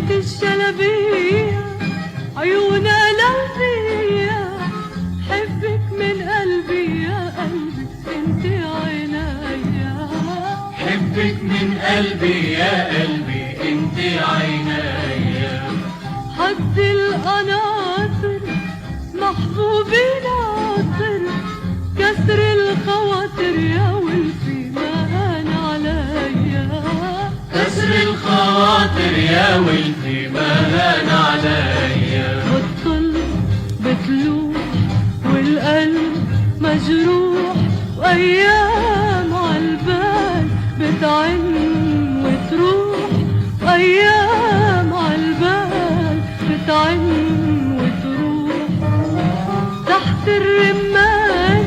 انت الشلبية عيونها لمبية، حبك من قلبي يا قلبي انت عينيا، حبك من قلبي يا قلبي انت عينيا. حد القناطر محبوبي ناطر، كسر الخواطر يا ولفي ما هان عليا، كسر الخواطر يا ولدي ما هان عليا. بتطل بتلوح والقلب مجروح، وايام عالبال بتعن وتروح، وايام عالبال بتعن وتروح، تحت الرمان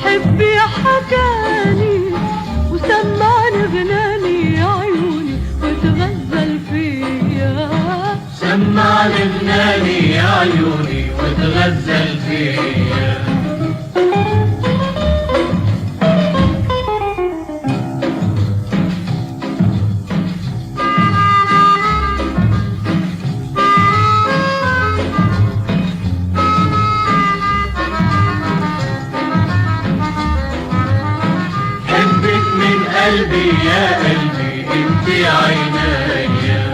حبي حكاني وسمعني غناني يا عيوني وتغزل فيا، سمع لبناني يا عيوني وتغزل فيا. حبك من قلبي يا قلبي انت عينيا.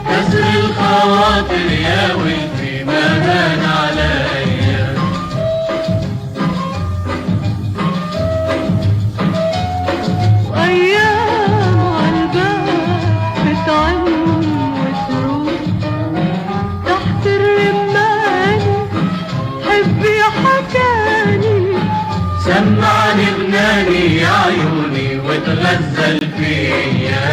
كسر الخواطر يا ولدي ما هان عليا. وايام عالبال بتعن وتروح، تحت الرمان حبي حكاني سمع لبناني يا عيوني وتغزل فيا.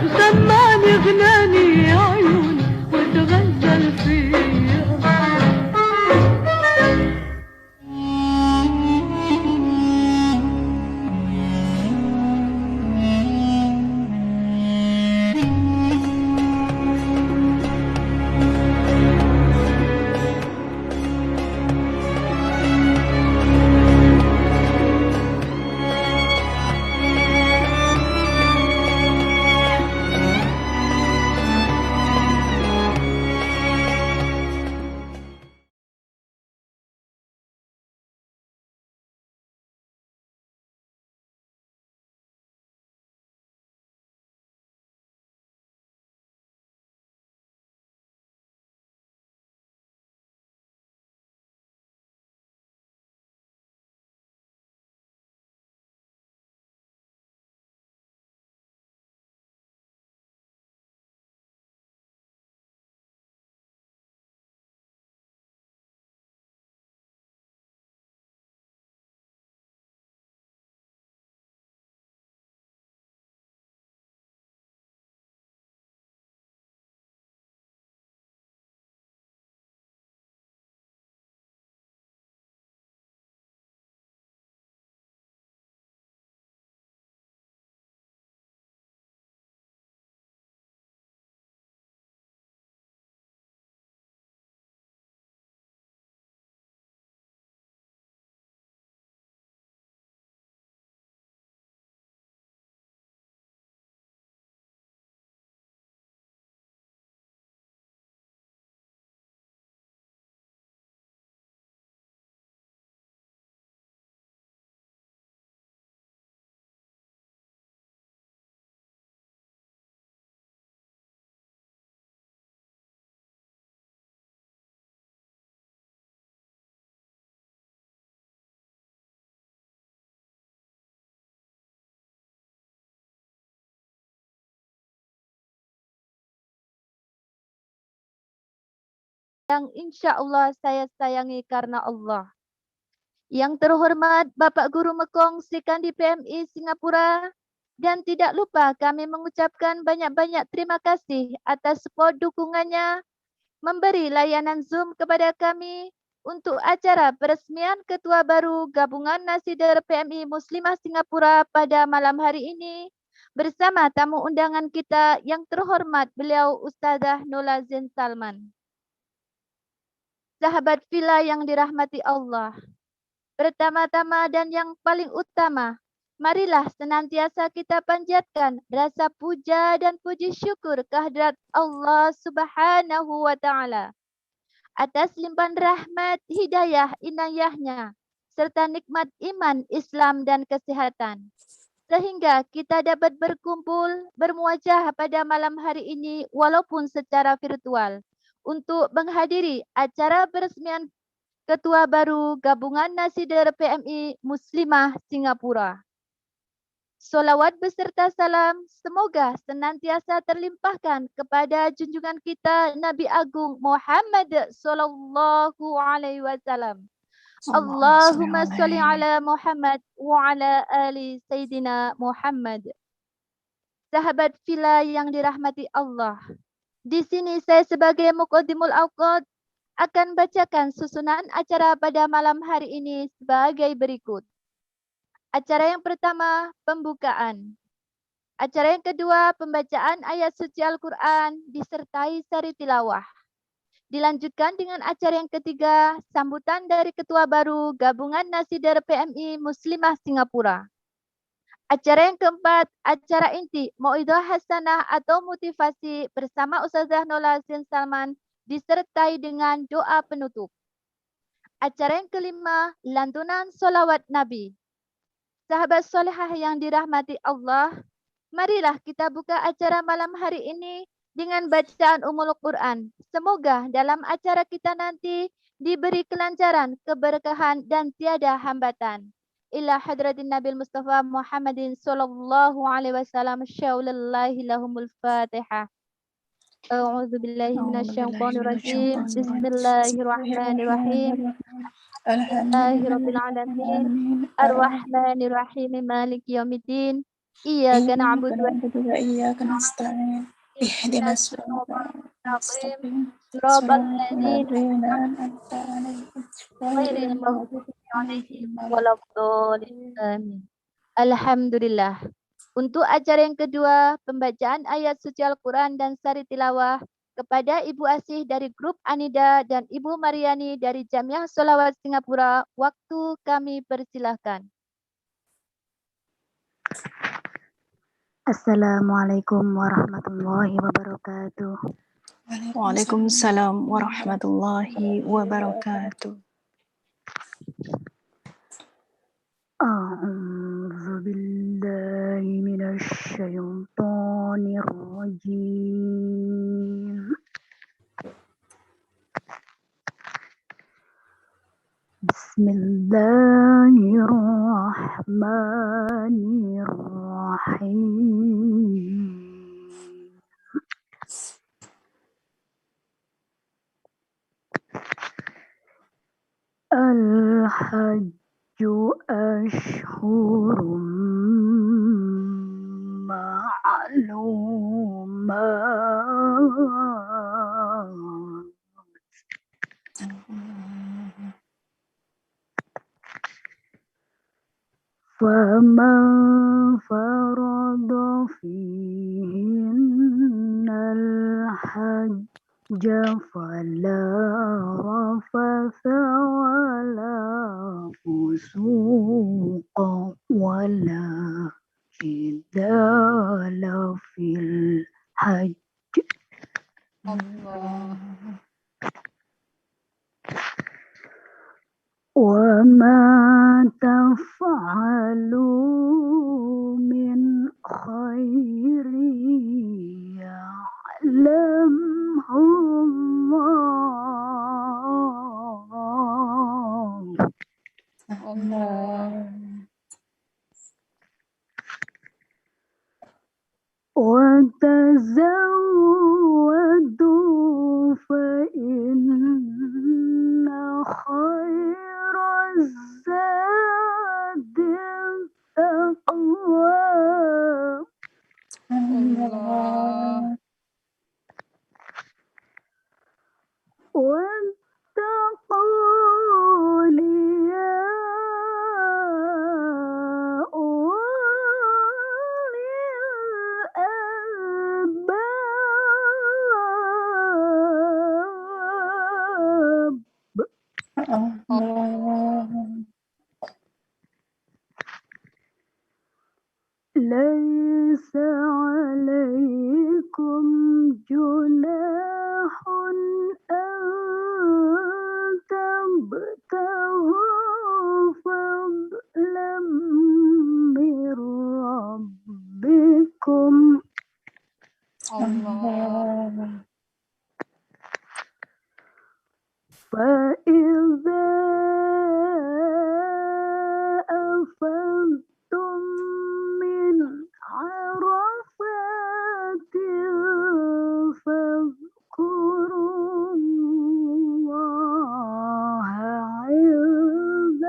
وسمعني غناني يا عيوني وتغزل فيا. Yang insya Allah saya sayangi karena Allah. Yang terhormat Bapak Guru Mekong Srikandi PMI Singapura, dan tidak lupa kami mengucapkan banyak-banyak terima kasih atas support dukungannya memberi layanan Zoom kepada kami untuk acara peresmian Ketua Baru Gabungan Nasider PMI Muslimah Singapura pada malam hari ini bersama tamu undangan kita yang terhormat beliau Ustazah Nolazin Salman. Sahabat fillah yang dirahmati Allah, pertama-tama dan yang paling utama, marilah senantiasa kita panjatkan rasa puja dan puji syukur kehadrat Allah Subhanahu wa Ta'ala atas limpahan rahmat, hidayah, inayahnya, serta nikmat iman, Islam, dan kesehatan. Sehingga kita dapat berkumpul, bermuajah pada malam hari ini walaupun secara virtual untuk menghadiri acara peresmian Ketua baru Gabungan Nasider PMI Muslimah Singapura. Solawat beserta salam semoga senantiasa terlimpahkan kepada junjungan kita Nabi Agung Muhammad sallallahu alaihi wasallam. Allahumma sholli ala Muhammad wa ala ali Sayyidina Muhammad. Sahabat fillah yang dirahmati Allah. Di sini saya sebagai Muqaddimul Awqad akan bacakan susunan acara pada malam hari ini sebagai berikut. Acara yang pertama, pembukaan. Acara yang kedua, pembacaan ayat suci Al-Quran disertai sari tilawah. Dilanjutkan dengan acara yang ketiga, sambutan dari Ketua baru Gabungan Nasider PMI Muslimah Singapura. Acara yang keempat, acara inti Mauidhah Hasanah atau motivasi bersama Ustazah Nola Sin Salman disertai dengan doa penutup. Acara yang kelima, lantunan solawat Nabi. Sahabat solehah yang dirahmati Allah, marilah kita buka acara malam hari ini dengan bacaan Ummul Quran. Semoga dalam acara kita nanti diberi kelancaran, keberkahan, dan tiada hambatan. Ila hadratin Nabil Mustafa Muhammadin sallallahu alaihi wasallam syaulillahi lahumul fatihah. A'udzu billahi minasyaitonir rajim. Bismillahirrahmanirrahim. Alhamdulillahirabbil alamin. Arrahmanir rahim. Maliki yaumiddin. Iyyaka na'budu wa iyyaka nasta'in. Ihdinas siratal mustaqim. Siratal ladzina an'amta 'alaihim ghairil maghdubi 'alaihim waladdallin. Amin. Alhamdulillah. Untuk acara yang kedua, pembacaan ayat suci Al-Quran dan sari tilawah kepada Ibu Asih dari grup Anida dan Ibu Mariani dari Jamiah Sholawat Singapura, waktu kami persilahkan. Assalamualaikum warahmatullahi wabarakatuh. Waalaikumsalam warahmatullahi wabarakatuh. A'udzu billahi minasy syaithanir rajim. Bismillahirrahmanirrahim. Al-Hajju ashhurum ma'lumat. فَمَنْ فَرَضَ فِيهِنَّ الْحَجَّ فَلَا رَفَثَ وَلَا فُسُوقَ وَلَا جِدَالَ فِي الْحَجِّ. وَمَا تَفْعَلُوا مِنْ خَيْرٍ يَعْلَمْهُ اللَّهُ. وَتَزَوَّدُوا فَإِنَّ خَيْرَ الزَّادِ التَّقْوَى. وَاتَّقُونِ يَا ليس عليكم جناح أن تبتغوا فضلا من ربكم فإذا أفضتم من عرفات فاذكروا الله عند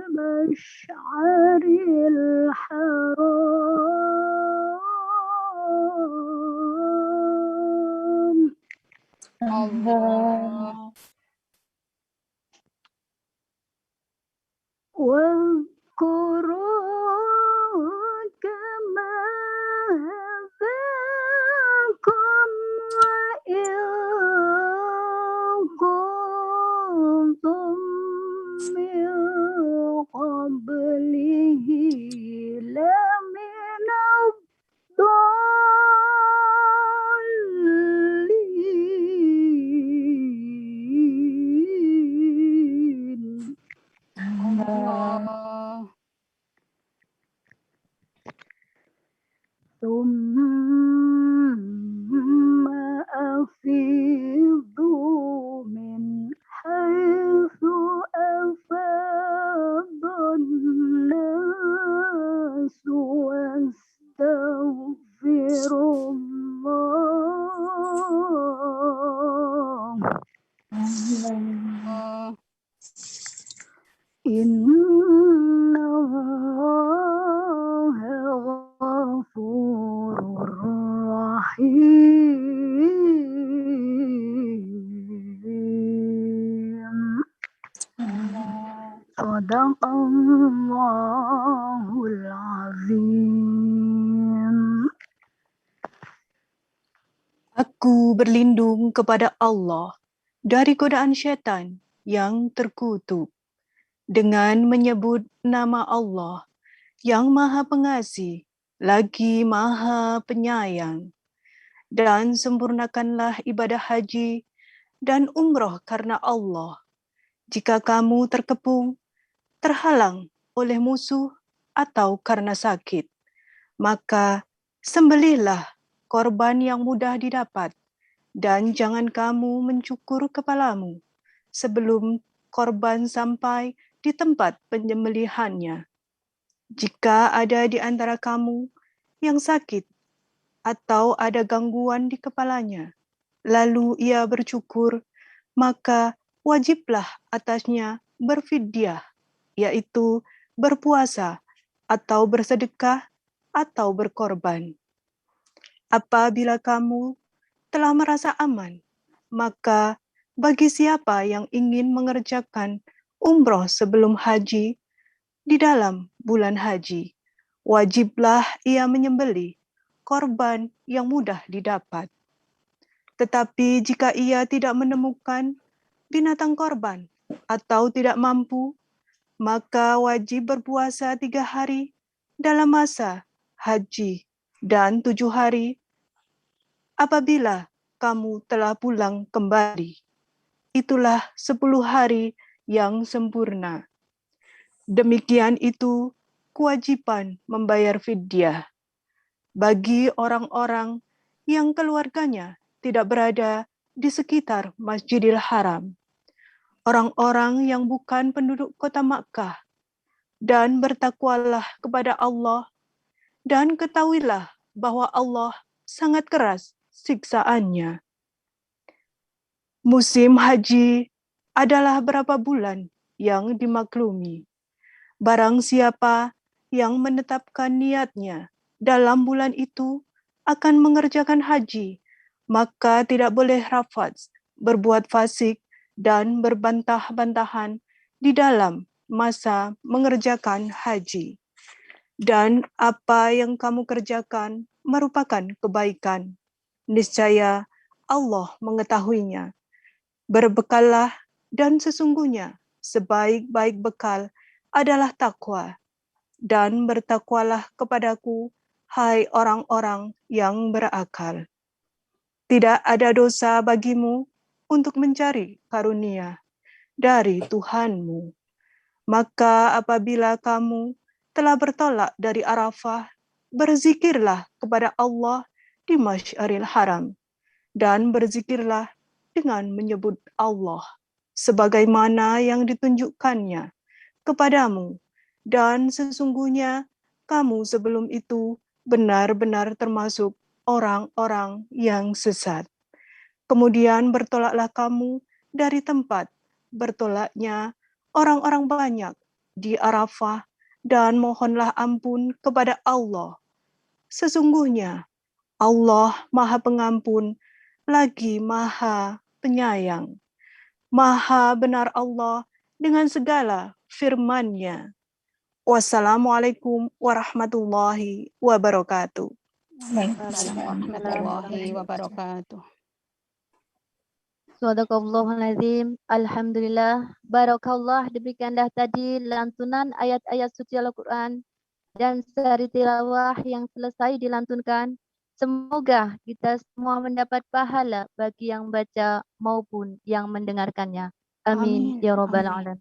المشعر الحرام واذكروا كما هداكم وإن كنتم من قبله لمن الضالين ثم أفيضوا من حيث أفاض الناس واستغفروا الله إن الله غفور رحيم صدق الله العظيم. Aku berlindung kepada Allah dari godaan syaitan yang terkutuk dengan menyebut nama Allah yang Maha Pengasih lagi Maha Penyayang. Dan sempurnakanlah ibadah haji dan umroh karena Allah. Jika kamu terkepung, terhalang oleh musuh atau karena sakit, maka sembelihlah korban yang mudah didapat, dan jangan kamu mencukur kepalamu sebelum korban sampai di tempat penyembelihannya. Jika ada di antara kamu yang sakit atau ada gangguan di kepalanya, lalu ia bercukur, maka wajiblah atasnya berfidyah, yaitu berpuasa atau bersedekah atau berkorban. Apabila kamu telah merasa aman, maka bagi siapa yang ingin mengerjakan umroh sebelum haji di dalam bulan haji, wajiblah ia menyembelih korban yang mudah didapat. Tetapi jika ia tidak menemukan binatang korban atau tidak mampu, maka wajib berpuasa 3 hari dalam masa haji dan 7 hari apabila kamu telah pulang kembali. Itulah 10 hari yang sempurna. Demikian itu kewajiban membayar fidyah bagi orang-orang yang keluarganya tidak berada di sekitar Masjidil Haram, orang-orang yang bukan penduduk kota Makkah, dan bertakwalah kepada Allah, dan ketahuilah bahwa Allah sangat keras siksaannya. Musim haji adalah berapa bulan yang dimaklumi. Barang siapa yang menetapkan niatnya dalam bulan itu akan mengerjakan haji, maka tidak boleh rafats, berbuat fasik, dan berbantah-bantahan di dalam masa mengerjakan haji. Dan apa yang kamu kerjakan merupakan kebaikan. Niscaya Allah mengetahuinya. Berbekallah Dan sesungguhnya sebaik-baik bekal adalah takwa. Dan bertakwalah kepadaku, hai orang-orang yang berakal. Tidak ada dosa bagimu untuk mencari karunia dari Tuhanmu. Maka apabila kamu telah bertolak dari Arafah, berzikirlah kepada Allah di Masyaril Haram, dan berzikirlah dengan menyebut Allah sebagaimana yang ditunjukkannya kepadamu, dan sesungguhnya kamu sebelum itu benar-benar termasuk orang-orang yang sesat. Kemudian bertolaklah kamu dari tempat bertolaknya orang-orang banyak di Arafah, dan mohonlah ampun kepada Allah. Sesungguhnya Allah Maha Pengampun lagi Maha Penyayang. Maha benar Allah dengan segala firman-Nya. Wassalamualaikum warahmatullahi wabarakatuh. Waalaikumsalam warahmatullahi wabarakatuh. Sadaqallahul azim. Alhamdulillah. Barakallah. Demikianlah tadi lantunan ayat-ayat suci Al-Quran dan sehari tilawah yang selesai dilantunkan. Semoga kita semua mendapat pahala bagi yang baca maupun yang mendengarkannya. Amin. Amin. Ya Rabbal Amin. Alamin.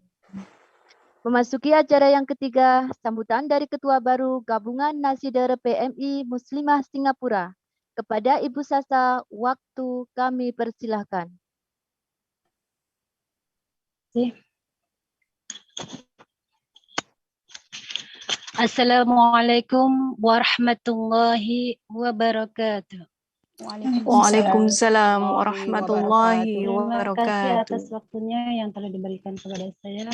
Memasuki acara yang ketiga, sambutan dari Ketua Baru Gabungan Nasidar PMI Muslimah Singapura. Kepada Ibu Sasa, waktu kami persilahkan. Assalamualaikum warahmatullahi wabarakatuh. Waalaikumsalam warahmatullahi Terima kasih wabarakatuh. atas waktunya yang telah diberikan kepada saya.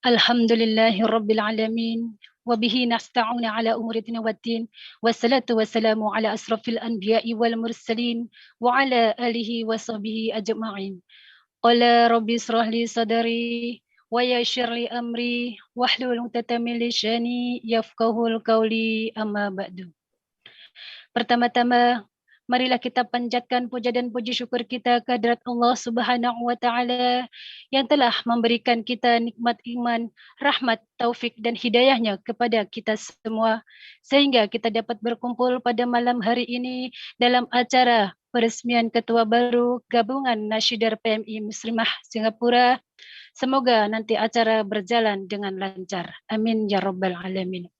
Alhamdulillahirabbil alamin. Wabihi nasta'una ala umuri dunya waddin. Wassalatu wassalamu ala asrafil anbiya'i wal mursalin wa ala alihi wa sahbihi ajma'in. Qala rabbi israh li sadri wa yassir li amri wahlul 'uqdatam min lisani yafqahul qawli amma ba'du. Pertama-tama, marilah kita panjatkan puja dan puji syukur kita kehadirat Allah Subhanahu wa taala yang telah memberikan kita nikmat iman, rahmat, taufik dan hidayahnya kepada kita semua sehingga kita dapat berkumpul pada malam hari ini dalam acara peresmian Ketua Baru Gabungan Nasyidar PMI Muslimah Singapura. Semoga nanti acara berjalan dengan lancar. Amin ya rabbal alamin.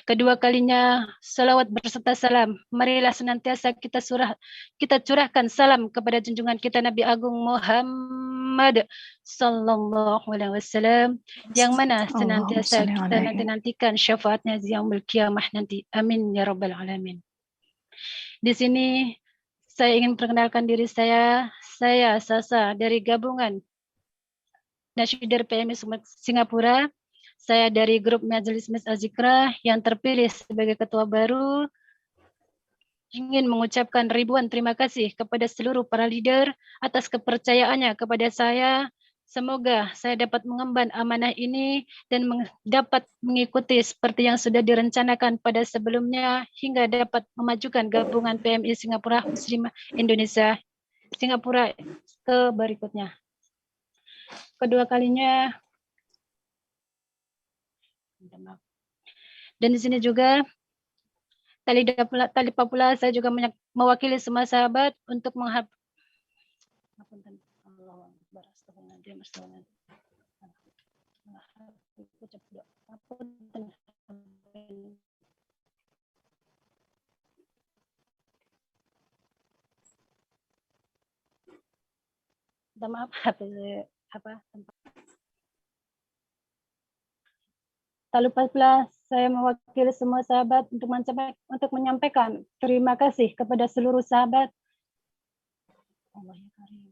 Kedua kalinya, salawat berserta salam. Marilah senantiasa kita curahkan salam kepada junjungan kita Nabi Agung Muhammad sallallahu alaihi wasallam yang mana senantiasa kita nantikan syafaatnya di yaumul qiyamah nanti. Amin ya rabbal alamin. Di sini saya ingin perkenalkan diri saya Sasa dari Gabungan Nasyidar PMI Singapura. Saya dari grup Majelis Azikra yang terpilih sebagai ketua baru. Ingin mengucapkan ribuan terima kasih kepada seluruh para leader atas kepercayaannya kepada saya. Semoga saya dapat mengemban amanah ini dan dapat mengikuti seperti yang sudah direncanakan pada sebelumnya hingga dapat memajukan gabungan PMI Singapura Muslimah Indonesia Singapura ke berikutnya. Kedua kalinya. Dan di sini juga tali pula saya juga mewakili semua sahabat untuk Tak lupa pula saya mewakili semua sahabat untuk menyampaikan terima kasih kepada seluruh sahabat. Allah ya Karim.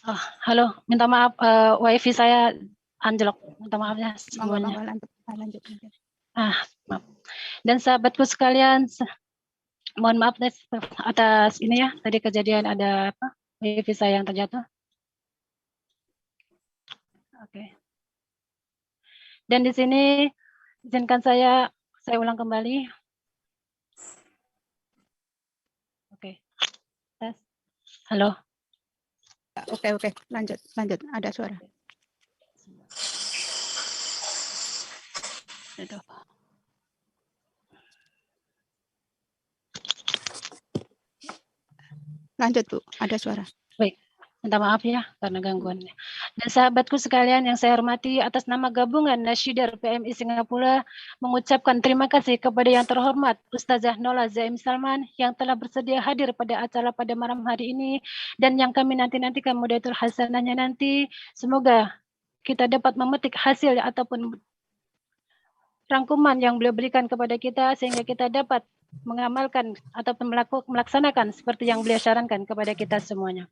Halo, minta maaf, wifi saya anjlok. Minta maaf ya Monggo, semuanya. monggo, lanjut. Maaf. Dan sahabatku sekalian, mohon maaf atas ini ya, tadi kejadian ada wifi saya yang terjatuh. Oke. Dan di sini izinkan saya ulang kembali. Oke. Tes. Halo. Oke, lanjut. Ada suara. Lanjut, Bu. Ada suara. Baik. Minta maaf ya karena gangguannya. Dan sahabatku sekalian yang saya hormati, atas nama gabungan Nasyidar PMI Singapura mengucapkan terima kasih kepada yang terhormat Ustazah Nola Zaim Salman yang telah bersedia hadir pada acara pada malam hari ini, dan yang kami nanti-nantikan Mudatul Hasanahnya nanti. Semoga kita dapat memetik hasil ataupun rangkuman yang beliau berikan kepada kita sehingga kita dapat mengamalkan ataupun melaksanakan seperti yang beliau sarankan kepada kita semuanya.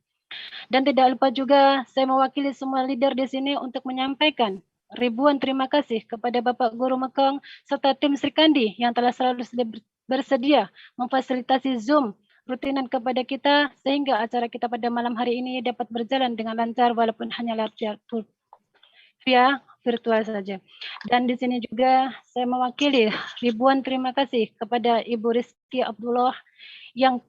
Dan tidak lupa juga saya mewakili semua leader di sini untuk menyampaikan ribuan terima kasih kepada Bapak Guru Mekong serta tim Sri Kandi yang telah selalu bersedia memfasilitasi Zoom rutinan kepada kita sehingga acara kita pada malam hari ini dapat berjalan dengan lancar walaupun hanya via virtual saja. Dan di sini juga saya mewakili ribuan terima kasih kepada Ibu Rizky Abdullah yang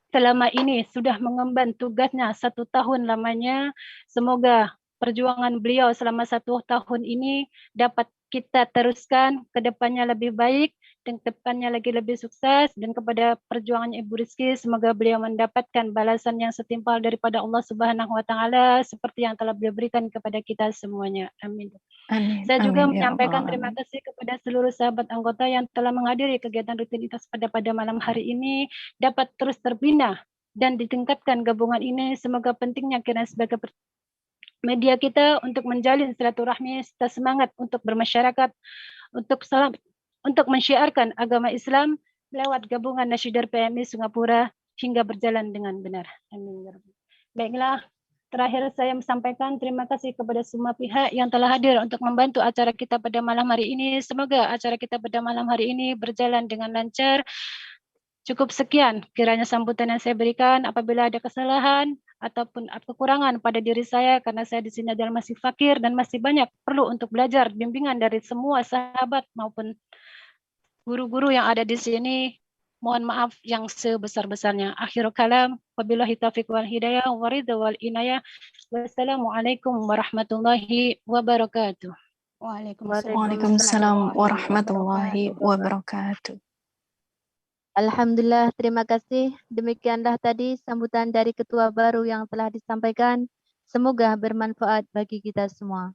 selama ini sudah mengemban tugasnya 1 tahun lamanya. Semoga perjuangan beliau selama 1 tahun ini dapat kita teruskan ke depannya lebih baik dan ke depannya lagi lebih sukses. Dan kepada perjuangannya Ibu Rizky, semoga beliau mendapatkan balasan yang setimpal daripada Allah Subhanahu wa taala seperti yang telah beliau berikan kepada kita semuanya. Amin. Saya juga menyampaikan terima kasih kepada seluruh sahabat anggota yang telah menghadiri kegiatan rutinitas pada malam hari ini, dapat terus terbina dan ditingkatkan gabungan ini. Semoga pentingnya kiranya sebagai media kita untuk menjalin silaturahmi serta semangat untuk bermasyarakat, untuk mensyiarkan agama Islam lewat gabungan Nasyidar PMI Singapura hingga berjalan dengan benar. Amin. Baiklah. Terakhir saya sampaikan terima kasih kepada semua pihak yang telah hadir untuk membantu acara kita pada malam hari ini. Semoga acara kita pada malam hari ini berjalan dengan lancar. Cukup sekian kiranya sambutan yang saya berikan. Apabila ada kesalahan ataupun kekurangan pada diri saya karena saya di sini adalah masih fakir dan masih banyak perlu untuk belajar bimbingan dari semua sahabat maupun guru-guru yang ada di sini. Mohon maaf yang sebesar-besarnya. Akhirul kalam, wabillahi taufiq wal hidayah, waridha wal inayah. Wassalamualaikum warahmatullahi wabarakatuh. Waalaikumsalam warahmatullahi wabarakatuh. Alhamdulillah, terima kasih. Demikianlah tadi sambutan dari ketua baru yang telah disampaikan. Semoga bermanfaat bagi kita semua.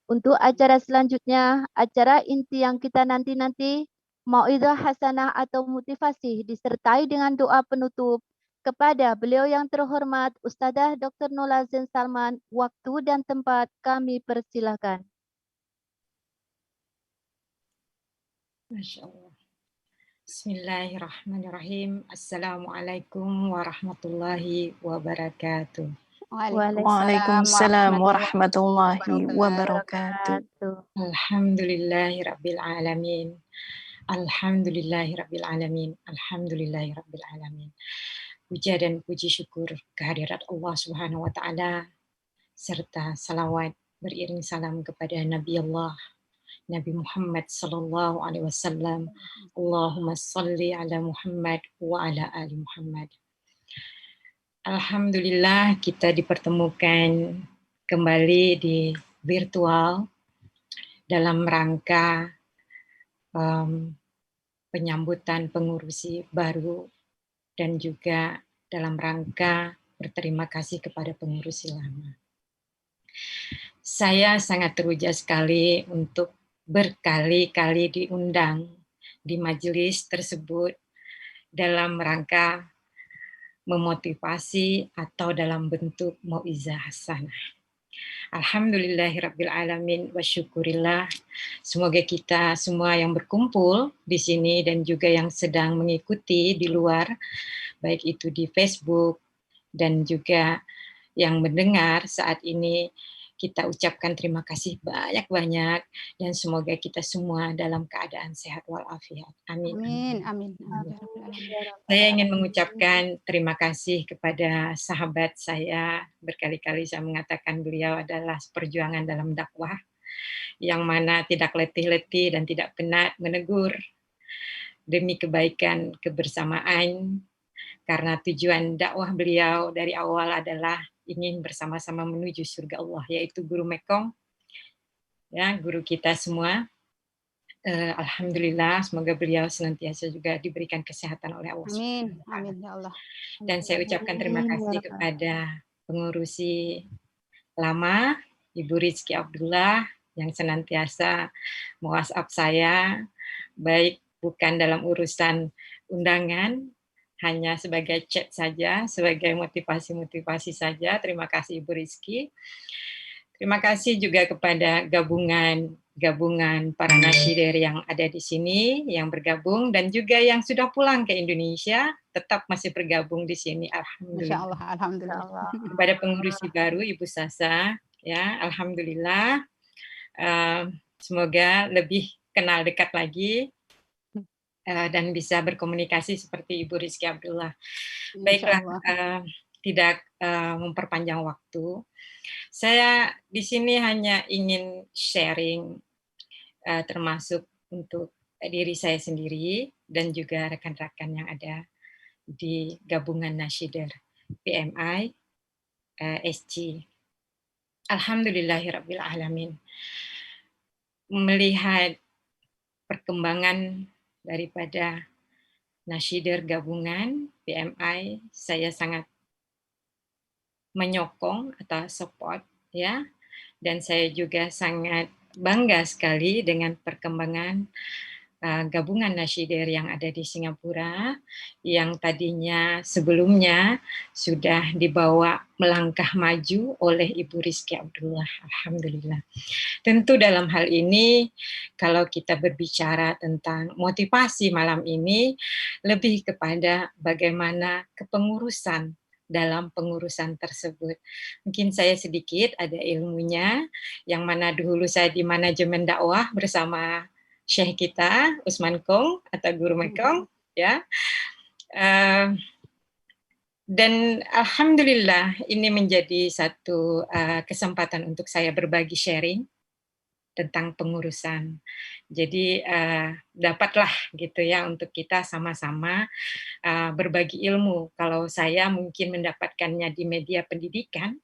Untuk acara selanjutnya, acara inti yang kita nanti-nanti, mau'izah hasanah atau motivasi disertai dengan doa penutup kepada beliau yang terhormat Ustazah Dr. Nola Zain Salman. Waktu dan tempat kami persilahkan. Masya Allah. Bismillahirrahmanirrahim. Assalamualaikum warahmatullahi wabarakatuh. Waalaikumsalam warahmatullahi wabarakatuh. Alhamdulillahirabbil alamin. Alhamdulillahirabbil alamin. Alhamdulillahirabbil alamin. Puja dan puji syukur kehadirat Allah Subhanahu wa taala serta salawat beriring salam kepada Nabi Allah Nabi Muhammad sallallahu alaihi wasallam. Allahumma salli ala Muhammad wa ala ali Muhammad. Alhamdulillah kita dipertemukan kembali di virtual dalam rangka penyambutan pengurusi baru dan juga dalam rangka berterima kasih kepada pengurusi lama. Saya sangat teruja sekali untuk berkali-kali diundang di majelis tersebut dalam rangka memotivasi atau dalam bentuk mau'izah hasanah. Alhamdulillahirabbil alamin wa syukurillah. Semoga kita semua yang berkumpul di sini dan juga yang sedang mengikuti di luar, baik itu di Facebook dan juga yang mendengar saat ini, kita ucapkan terima kasih banyak-banyak dan semoga kita semua dalam keadaan sehat walafiat. Amin. Amin, amin. Saya ingin mengucapkan terima kasih kepada sahabat saya. Berkali-kali saya mengatakan beliau adalah perjuangan dalam dakwah, yang mana tidak letih-letih dan tidak penat menegur demi kebaikan kebersamaan, karena tujuan dakwah beliau dari awal adalah ingin bersama-sama menuju surga Allah, yaitu Guru Mekong, ya, guru kita semua. Alhamdulillah, semoga beliau senantiasa juga diberikan kesehatan oleh Allah. Amin, amin ya Allah. Dan saya ucapkan terima kasih kepada pengurusi lama, Ibu Rizky Abdullah, yang senantiasa me-WhatsApp saya, baik bukan dalam urusan undangan, hanya sebagai chat saja, sebagai motivasi-motivasi saja. Terima kasih Ibu Rizky. Terima kasih juga kepada gabungan para nasyidir yang ada di sini, yang bergabung, dan juga yang sudah pulang ke Indonesia, tetap masih bergabung di sini. Alhamdulillah. Masya Allah, alhamdulillah. Kepada pengurusi baru Ibu Sasa, ya, alhamdulillah. Semoga lebih kenal dekat lagi dan bisa berkomunikasi seperti Ibu Rizky Abdullah. Baiklah, tidak memperpanjang waktu. Saya di sini hanya ingin sharing, termasuk untuk diri saya sendiri dan juga rekan-rekan yang ada di gabungan nasyidir PMI SC. Alhamdulillahirabbil alamin. Melihat perkembangan daripada nasyidir gabungan PMI, saya sangat menyokong atau support, ya, dan saya juga sangat bangga sekali dengan perkembangan gabungan nasyidir yang ada di Singapura, yang tadinya sebelumnya sudah dibawa melangkah maju oleh Ibu Rizky Abdullah. Alhamdulillah. Tentu dalam hal ini, kalau kita berbicara tentang motivasi malam ini, lebih kepada bagaimana kepengurusan dalam pengurusan tersebut. Mungkin saya sedikit ada ilmunya, yang mana dahulu saya di manajemen dakwah bersama Syekh kita, Usman Kong atau Guru Mekong, ya. Dan alhamdulillah ini menjadi satu kesempatan untuk saya berbagi sharing tentang pengurusan. Jadi dapatlah gitu ya untuk kita sama-sama berbagi ilmu. Kalau saya mungkin mendapatkannya di media pendidikan,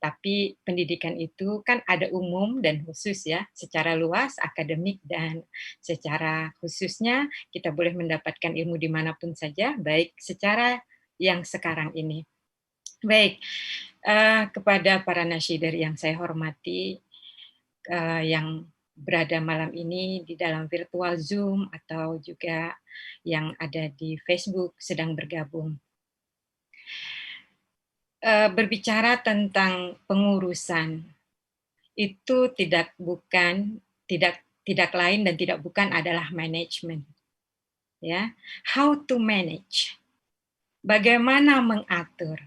tapi pendidikan itu kan ada umum dan khusus ya, secara luas akademik dan secara khususnya kita boleh mendapatkan ilmu dimanapun saja, baik secara yang sekarang ini. Baik, kepada para nasyidir yang saya hormati, yang berada malam ini di dalam virtual Zoom atau juga yang ada di Facebook sedang bergabung. Berbicara tentang pengurusan itu tidak lain dan tidak bukan adalah manajemen, ya. How to manage, bagaimana mengatur,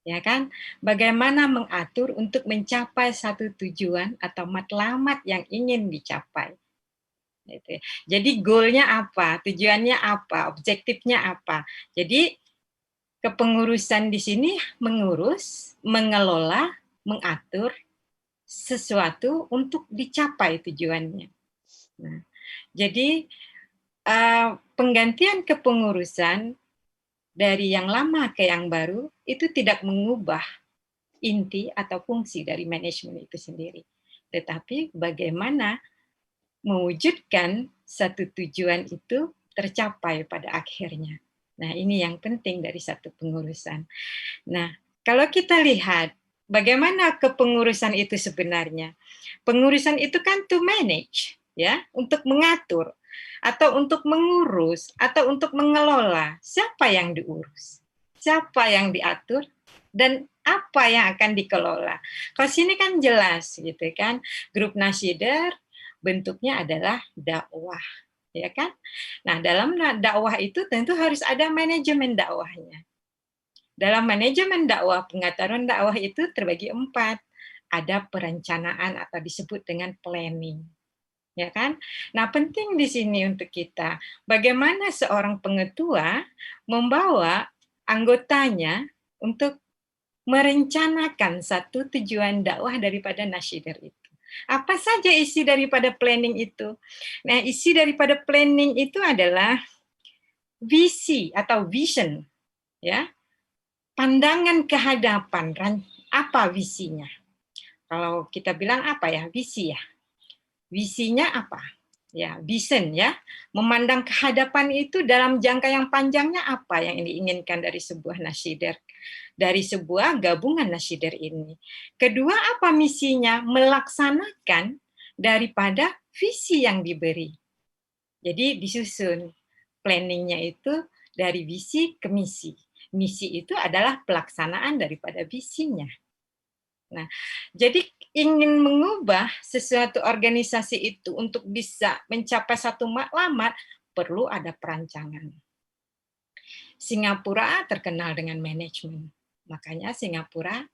ya kan? Bagaimana mengatur untuk mencapai satu tujuan atau matlamat yang ingin dicapai. Jadi goalnya apa, tujuannya apa, objektifnya apa. Jadi kepengurusan di sini mengurus, mengelola, mengatur sesuatu untuk dicapai tujuannya. Nah, jadi penggantian kepengurusan dari yang lama ke yang baru itu tidak mengubah inti atau fungsi dari manajemen itu sendiri. Tetapi bagaimana mewujudkan satu tujuan itu tercapai pada akhirnya. Nah, ini yang penting dari satu pengurusan. Nah, kalau kita lihat bagaimana kepengurusan itu sebenarnya. Pengurusan itu kan to manage, ya, untuk mengatur atau untuk mengurus atau untuk mengelola. Siapa yang diurus? Siapa yang diatur? Dan apa yang akan dikelola? Kalau sini kan jelas gitu kan. Grup nasyidir bentuknya adalah dakwah. Ya kan? Nah, dalam dakwah itu tentu harus ada manajemen dakwahnya. Dalam manajemen dakwah, pengaturan dakwah itu terbagi 4. Ada perencanaan atau disebut dengan planning. Ya kan? Nah, penting di sini untuk kita, bagaimana seorang pengetua membawa anggotanya untuk merencanakan satu tujuan dakwah daripada nasyidir itu. Apa saja isi daripada planning itu? Nah, isi daripada planning itu adalah visi atau vision, ya. Pandangan ke hadapan, apa visinya? Kalau kita bilang apa ya, visi ya. Visinya apa? Ya, vision ya. Memandang ke hadapan itu dalam jangka yang panjangnya apa yang diinginkan dari sebuah nasyidir, dari sebuah gabungan nasyidir ini. Kedua, apa misinya? Melaksanakan daripada visi yang diberi. Jadi disusun planningnya itu dari visi ke misi. Misi itu adalah pelaksanaan daripada visinya. Nah, jadi ingin mengubah sesuatu organisasi itu untuk bisa mencapai satu matlamat, perlu ada perancangan. Singapura terkenal dengan manajemen. Makanya Singapura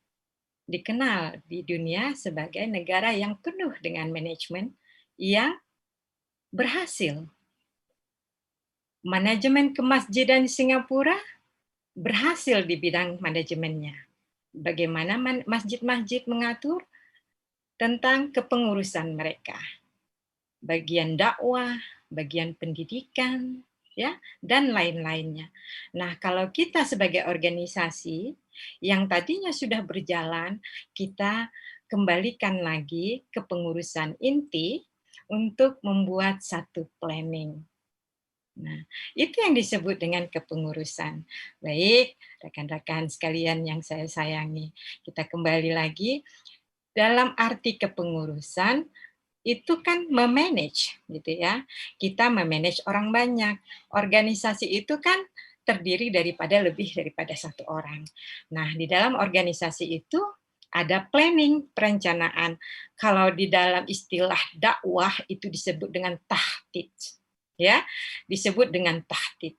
dikenal di dunia sebagai negara yang penuh dengan manajemen yang berhasil. Manajemen kemasjidan Singapura berhasil di bidang manajemennya. Bagaimana masjid-masjid mengatur tentang kepengurusan mereka. Bagian dakwah, bagian pendidikan, ya, dan lain-lainnya. Nah, kalau kita sebagai organisasi yang tadinya sudah berjalan, kita kembalikan lagi ke pengurusan inti untuk membuat satu planning. Nah, itu yang disebut dengan kepengurusan. Baik, rekan-rekan sekalian yang saya sayangi, kita kembali lagi dalam arti kepengurusan itu kan memanage, gitu ya. Kita memanage orang banyak. Organisasi itu kan terdiri daripada lebih daripada satu orang. Nah, di dalam organisasi itu ada planning, perencanaan. Kalau di dalam istilah dakwah itu disebut dengan tahdid. Ya, disebut dengan tahdid.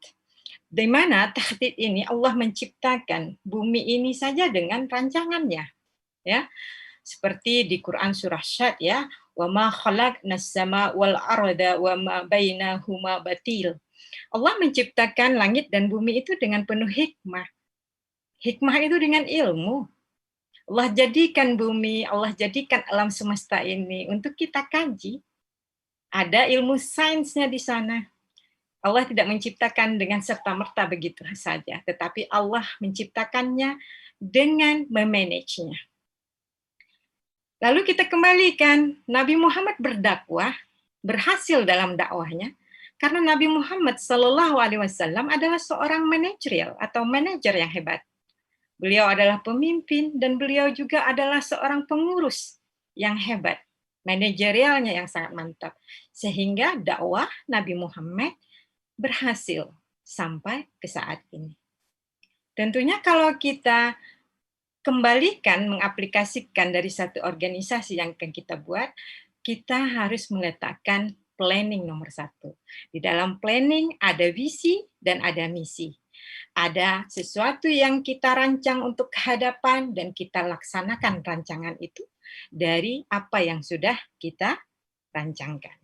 Di mana tahdid ini Allah menciptakan bumi ini saja dengan rancangannya, ya. Seperti di Quran surah Syad ya, wa ma khalaqnas sama wal arda wa ma bainahuma batil. Allah menciptakan langit dan bumi itu dengan penuh hikmah. Hikmah itu dengan ilmu. Allah jadikan bumi, Allah jadikan alam semesta ini untuk kita kaji. Ada ilmu sainsnya di sana. Allah tidak menciptakan dengan serta-merta begitu saja, tetapi Allah menciptakannya dengan memanagenya. Lalu kita kembalikan, Nabi Muhammad berdakwah, berhasil dalam dakwahnya, karena Nabi Muhammad SAW adalah seorang manajerial atau manajer yang hebat. Beliau adalah pemimpin dan beliau juga adalah seorang pengurus yang hebat. Manajerialnya yang sangat mantap. Sehingga dakwah Nabi Muhammad berhasil sampai ke saat ini. Tentunya kalau kita kembalikan, mengaplikasikan dari satu organisasi yang akan kita buat, kita harus meletakkan planning nomor 1. Di dalam planning ada visi dan ada misi. Ada sesuatu yang kita rancang untuk kehadapan dan kita laksanakan rancangan itu dari apa yang sudah kita rancangkan.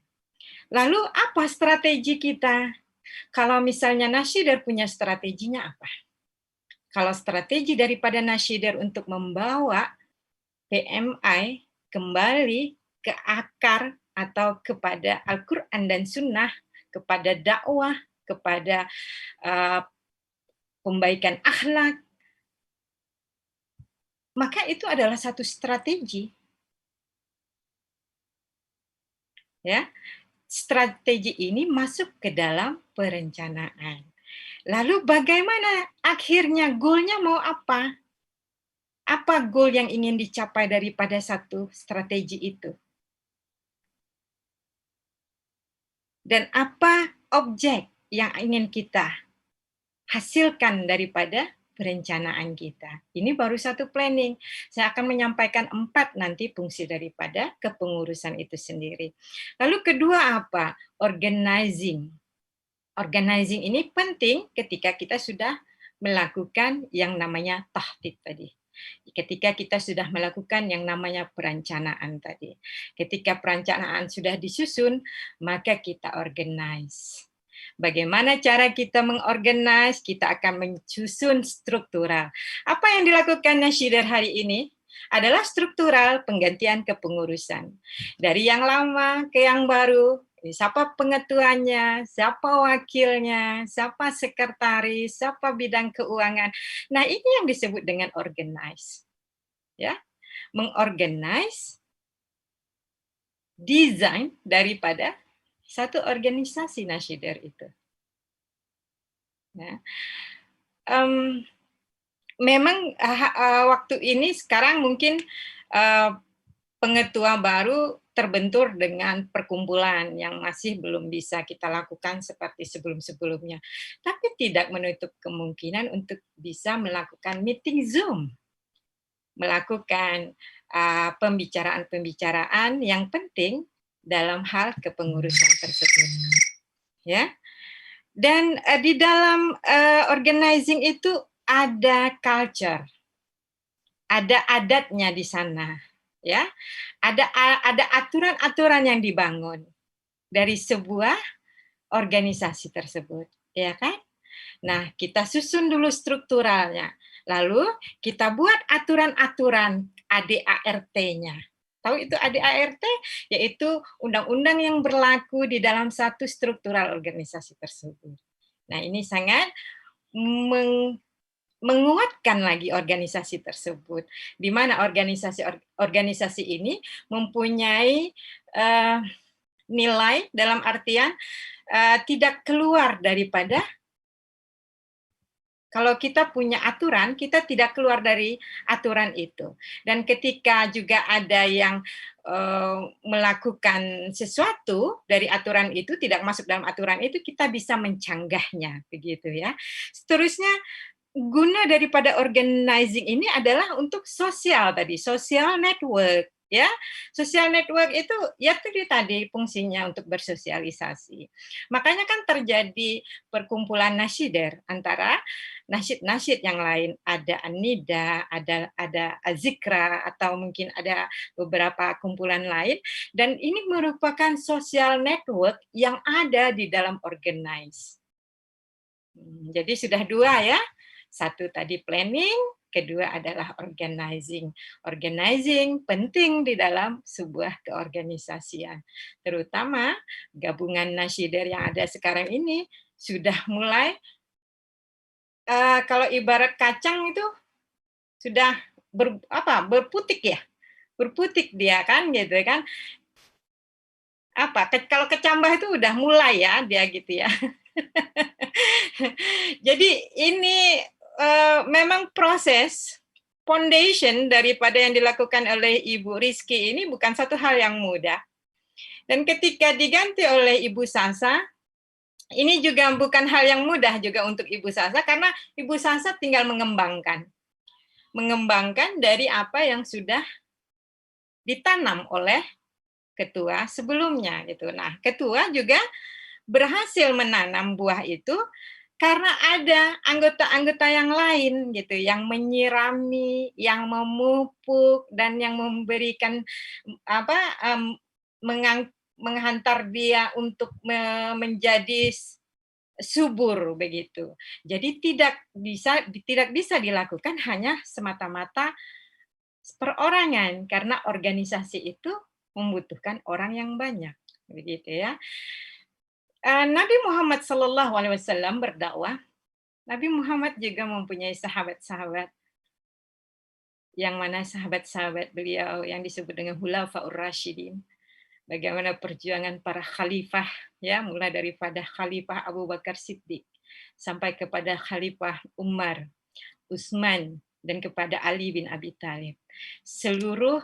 Lalu apa strategi kita? Kalau misalnya nasyidir punya strateginya apa? Kalau strategi daripada nasyidir untuk membawa PMI kembali ke akar atau kepada Al-Quran dan Sunnah, kepada dakwah, kepada pembaikan akhlak, maka itu adalah satu strategi. Ya, strategi ini masuk ke dalam perencanaan. Lalu bagaimana akhirnya goalnya mau apa? Apa goal yang ingin dicapai daripada satu strategi itu? Dan apa objek yang ingin kita hasilkan daripada perencanaan kita. Ini baru satu planning. Saya akan menyampaikan 4 nanti fungsi daripada kepengurusan itu sendiri. Lalu kedua apa? Organizing. Organizing ini penting ketika kita sudah melakukan yang namanya tahtid tadi. Ketika kita sudah melakukan yang namanya perencanaan tadi. Ketika perencanaan sudah disusun, maka kita organize. Bagaimana cara kita mengorganize? Kita akan menyusun struktural. Apa yang dilakukan Nashider hari ini adalah struktural penggantian kepengurusan. Dari yang lama ke yang baru, siapa pengetuanya, siapa wakilnya, siapa sekretaris, siapa bidang keuangan. Nah, ini yang disebut dengan organize. Ya, mengorganize desain daripada satu organisasi Nashider itu. Ya. Memang waktu ini sekarang mungkin pengetua baru terbentur dengan perkumpulan yang masih belum bisa kita lakukan seperti sebelum-sebelumnya. Tapi tidak menutup kemungkinan untuk bisa melakukan meeting Zoom. Melakukan pembicaraan-pembicaraan yang penting dalam hal kepengurusan tersebut. Ya. Dan di dalam organizing itu ada culture. Ada adatnya di sana. Ya, ada aturan-aturan yang dibangun dari sebuah organisasi tersebut, ya kan? Nah, kita susun dulu strukturalnya, lalu kita buat aturan-aturan ADART-nya. Tahu itu ADART? Yaitu undang-undang yang berlaku di dalam satu struktural organisasi tersebut. Nah, ini sangat menguatkan lagi organisasi tersebut, di mana organisasi ini mempunyai nilai dalam artian tidak keluar daripada, kalau kita punya aturan, kita tidak keluar dari aturan itu. Dan ketika juga ada yang melakukan sesuatu dari aturan itu, tidak masuk dalam aturan itu, kita bisa mencanggahnya, begitu ya. Seterusnya, guna daripada organizing ini adalah untuk sosial tadi, social network, ya. Social network itu ya tadi fungsinya untuk bersosialisasi. Makanya kan terjadi perkumpulan nasyider antara nasyid-nasyid yang lain, ada Anida, ada Azikra, atau mungkin ada beberapa kumpulan lain, dan ini merupakan social network yang ada di dalam organize. Jadi sudah dua ya. Satu tadi planning, kedua adalah organizing. Organizing penting di dalam sebuah keorganisasian. Terutama gabungan nasyider yang ada sekarang ini sudah mulai, kalau ibarat kacang itu sudah berputik ya. Berputik dia kan gitu kan. Kalau kecambah itu udah mulai ya dia gitu ya. Jadi ini memang proses foundation daripada yang dilakukan oleh Ibu Rizky ini bukan satu hal yang mudah. Dan ketika diganti oleh Ibu Sasa, ini juga bukan hal yang mudah juga untuk Ibu Sasa, karena Ibu Sasa tinggal mengembangkan dari apa yang sudah ditanam oleh ketua sebelumnya gitu. Nah, ketua juga berhasil menanam buah itu karena ada anggota-anggota yang lain gitu yang menyirami, yang memupuk, dan yang memberikan menghantar dia untuk menjadi subur begitu. Jadi tidak bisa dilakukan hanya semata-mata perorangan, karena organisasi itu membutuhkan orang yang banyak begitu ya. Nabi Muhammad SAW berdakwah. Nabi Muhammad juga mempunyai sahabat-sahabat, yang mana sahabat-sahabat beliau yang disebut dengan Khulafaur Rasyidin. Bagaimana perjuangan para khalifah, ya, mulai daripada Khalifah Abu Bakar Siddiq sampai kepada Khalifah Umar, Utsman, dan kepada Ali bin Abi Thalib. Seluruh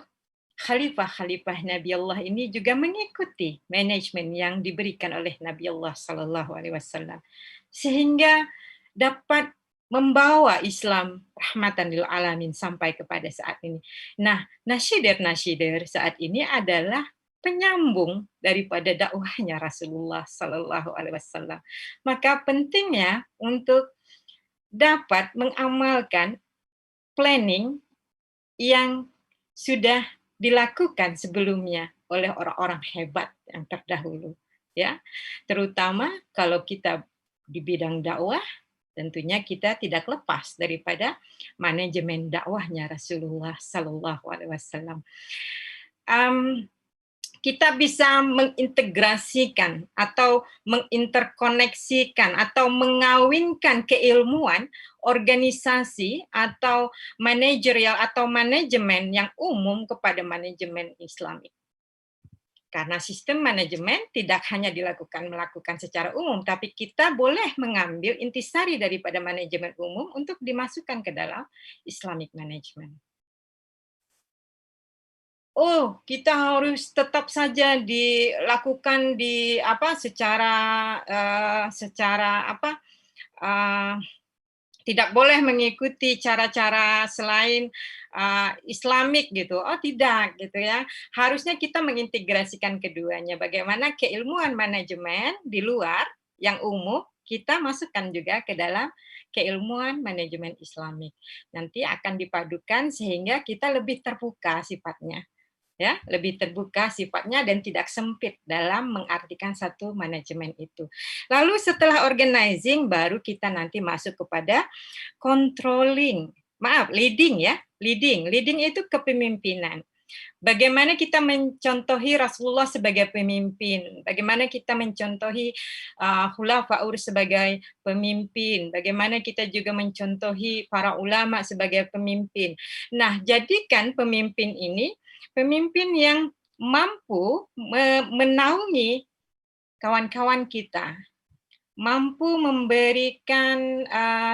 khalifah-khalifah Nabi Allah ini juga mengikuti manajemen yang diberikan oleh Nabi Allah SAW, sehingga dapat membawa Islam rahmatan lil alamin sampai kepada saat ini. Nah, nasyider saat ini adalah penyambung daripada dakwahnya Rasulullah SAW. Maka pentingnya untuk dapat mengamalkan planning yang sudah dilakukan sebelumnya oleh orang-orang hebat yang terdahulu, ya. Terutama kalau kita di bidang dakwah, tentunya kita tidak lepas daripada manajemen dakwahnya Rasulullah Sallallahu Alaihi Wasallam. Kita bisa mengintegrasikan atau menginterkoneksikan atau mengawinkan keilmuan organisasi atau manajerial atau manajemen yang umum kepada manajemen Islamik. Karena sistem manajemen tidak hanya melakukan secara umum, tapi kita boleh mengambil intisari daripada manajemen umum untuk dimasukkan ke dalam Islamic management. Oh, kita harus tetap saja dilakukan tidak boleh mengikuti cara-cara selain Islamik gitu. Oh, tidak gitu ya. Harusnya kita mengintegrasikan keduanya. Bagaimana keilmuan manajemen di luar yang umum kita masukkan juga ke dalam keilmuan manajemen Islamik. Nanti akan dipadukan sehingga kita lebih terbuka sifatnya. Ya, lebih terbuka sifatnya dan tidak sempit dalam mengartikan satu manajemen itu. Lalu setelah organizing baru kita nanti masuk kepada controlling. Leading ya. Leading itu kepemimpinan. Bagaimana kita mencontohi Rasulullah sebagai pemimpin, bagaimana kita mencontohi khulafaur sebagai pemimpin, bagaimana kita juga mencontohi para ulama sebagai pemimpin. Nah, jadikan pemimpin ini pemimpin yang mampu menaungi kawan-kawan kita, mampu memberikan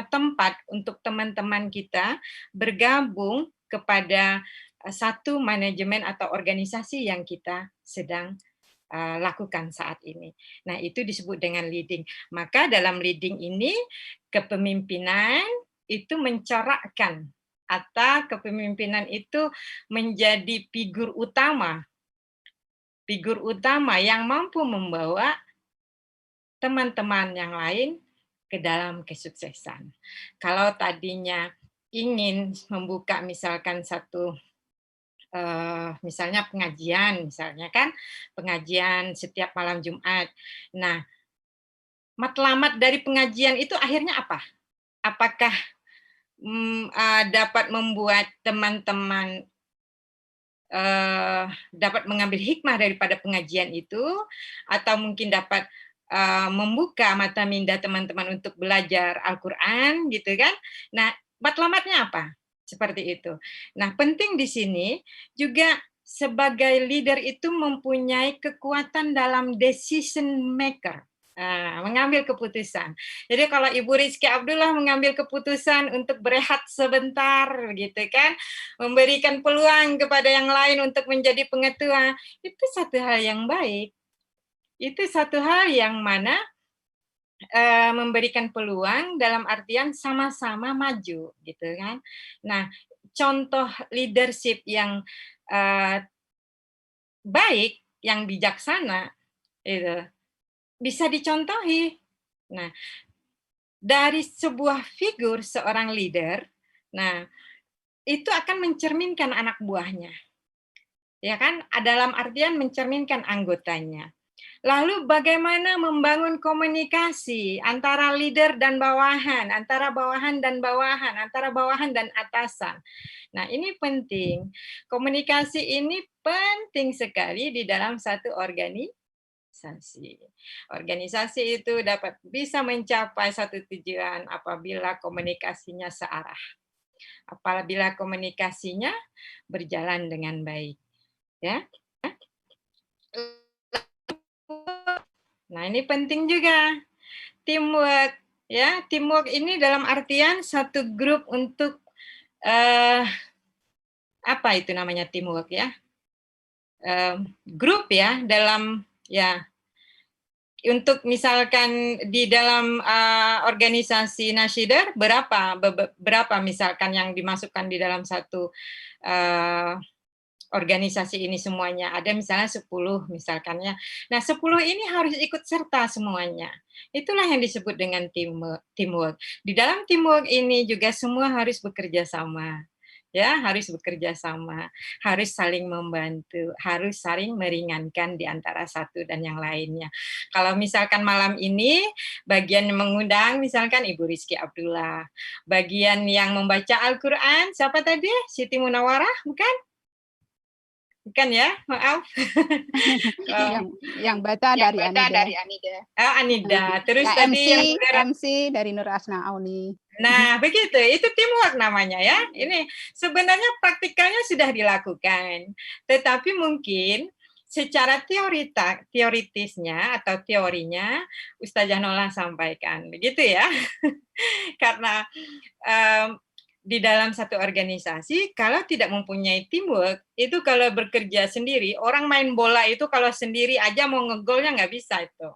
tempat untuk teman-teman kita bergabung kepada satu manajemen atau organisasi yang kita sedang lakukan saat ini. Nah, itu disebut dengan leading. Maka dalam leading ini, kepemimpinan itu mencorakkan atau kepemimpinan itu menjadi figur utama yang mampu membawa teman-teman yang lain ke dalam kesuksesan. Kalau tadinya ingin membuka misalkan satu misalnya pengajian, pengajian setiap malam Jumat. Nah, matlamat dari pengajian itu akhirnya apa? Apakah dapat membuat teman-teman dapat mengambil hikmah daripada pengajian itu, atau mungkin dapat membuka mata minda teman-teman untuk belajar Al-Quran, gitu kan? Nah, matlamatnya apa? Seperti itu. Nah, penting di sini juga sebagai leader itu mempunyai kekuatan dalam decision maker. Mengambil keputusan. Jadi kalau Ibu Rizky Abdullah mengambil keputusan untuk berehat sebentar, gitu kan, memberikan peluang kepada yang lain untuk menjadi pengetua, itu satu hal yang baik. Itu satu hal yang mana memberikan peluang dalam artian sama-sama maju, gitu kan. Nah, contoh leadership yang baik, yang bijaksana, itu bisa dicontohi. Nah, dari sebuah figur seorang leader, nah itu akan mencerminkan anak buahnya, ya kan? Dalam artian mencerminkan anggotanya. Lalu bagaimana membangun komunikasi antara leader dan bawahan, antara bawahan dan bawahan, antara bawahan dan atasan. Nah, ini penting. Komunikasi ini penting sekali di dalam satu organisasi. Organisasi itu bisa mencapai satu tujuan apabila komunikasinya searah. Apabila komunikasinya berjalan dengan baik. Ya. Nah, ini penting juga. Teamwork, ya. Teamwork ini dalam artian satu grup untuk apa itu namanya teamwork ya? Grup ya, dalam ya, untuk misalkan di dalam organisasi Nashider berapa misalkan yang dimasukkan di dalam satu organisasi ini semuanya. Ada misalnya 10 misalkannya. Nah, 10 ini harus ikut serta semuanya. Itulah yang disebut dengan teamwork. Di dalam teamwork ini juga semua harus bekerja sama. Ya, harus bekerja sama, harus saling membantu, harus saling meringankan di antara satu dan yang lainnya. Kalau misalkan malam ini bagian yang mengundang misalkan Ibu Rizky Abdullah, bagian yang membaca Al-Qur'an siapa tadi? Siti Munawarah, bukan? Bukan ya, maaf. Yang baca dari Anida. Oh, Anida. Terus Yang tadi MC dari Nur Asna Auni. Nah, begitu. Itu teamwork namanya ya. Ini sebenarnya praktikalnya sudah dilakukan. Tetapi mungkin secara teoritisnya atau teorinya Ustazah Nola sampaikan. Begitu ya. Karena di dalam satu organisasi, kalau tidak mempunyai teamwork, itu kalau bekerja sendiri, orang main bola itu kalau sendiri aja mau ngegolnya nggak bisa itu.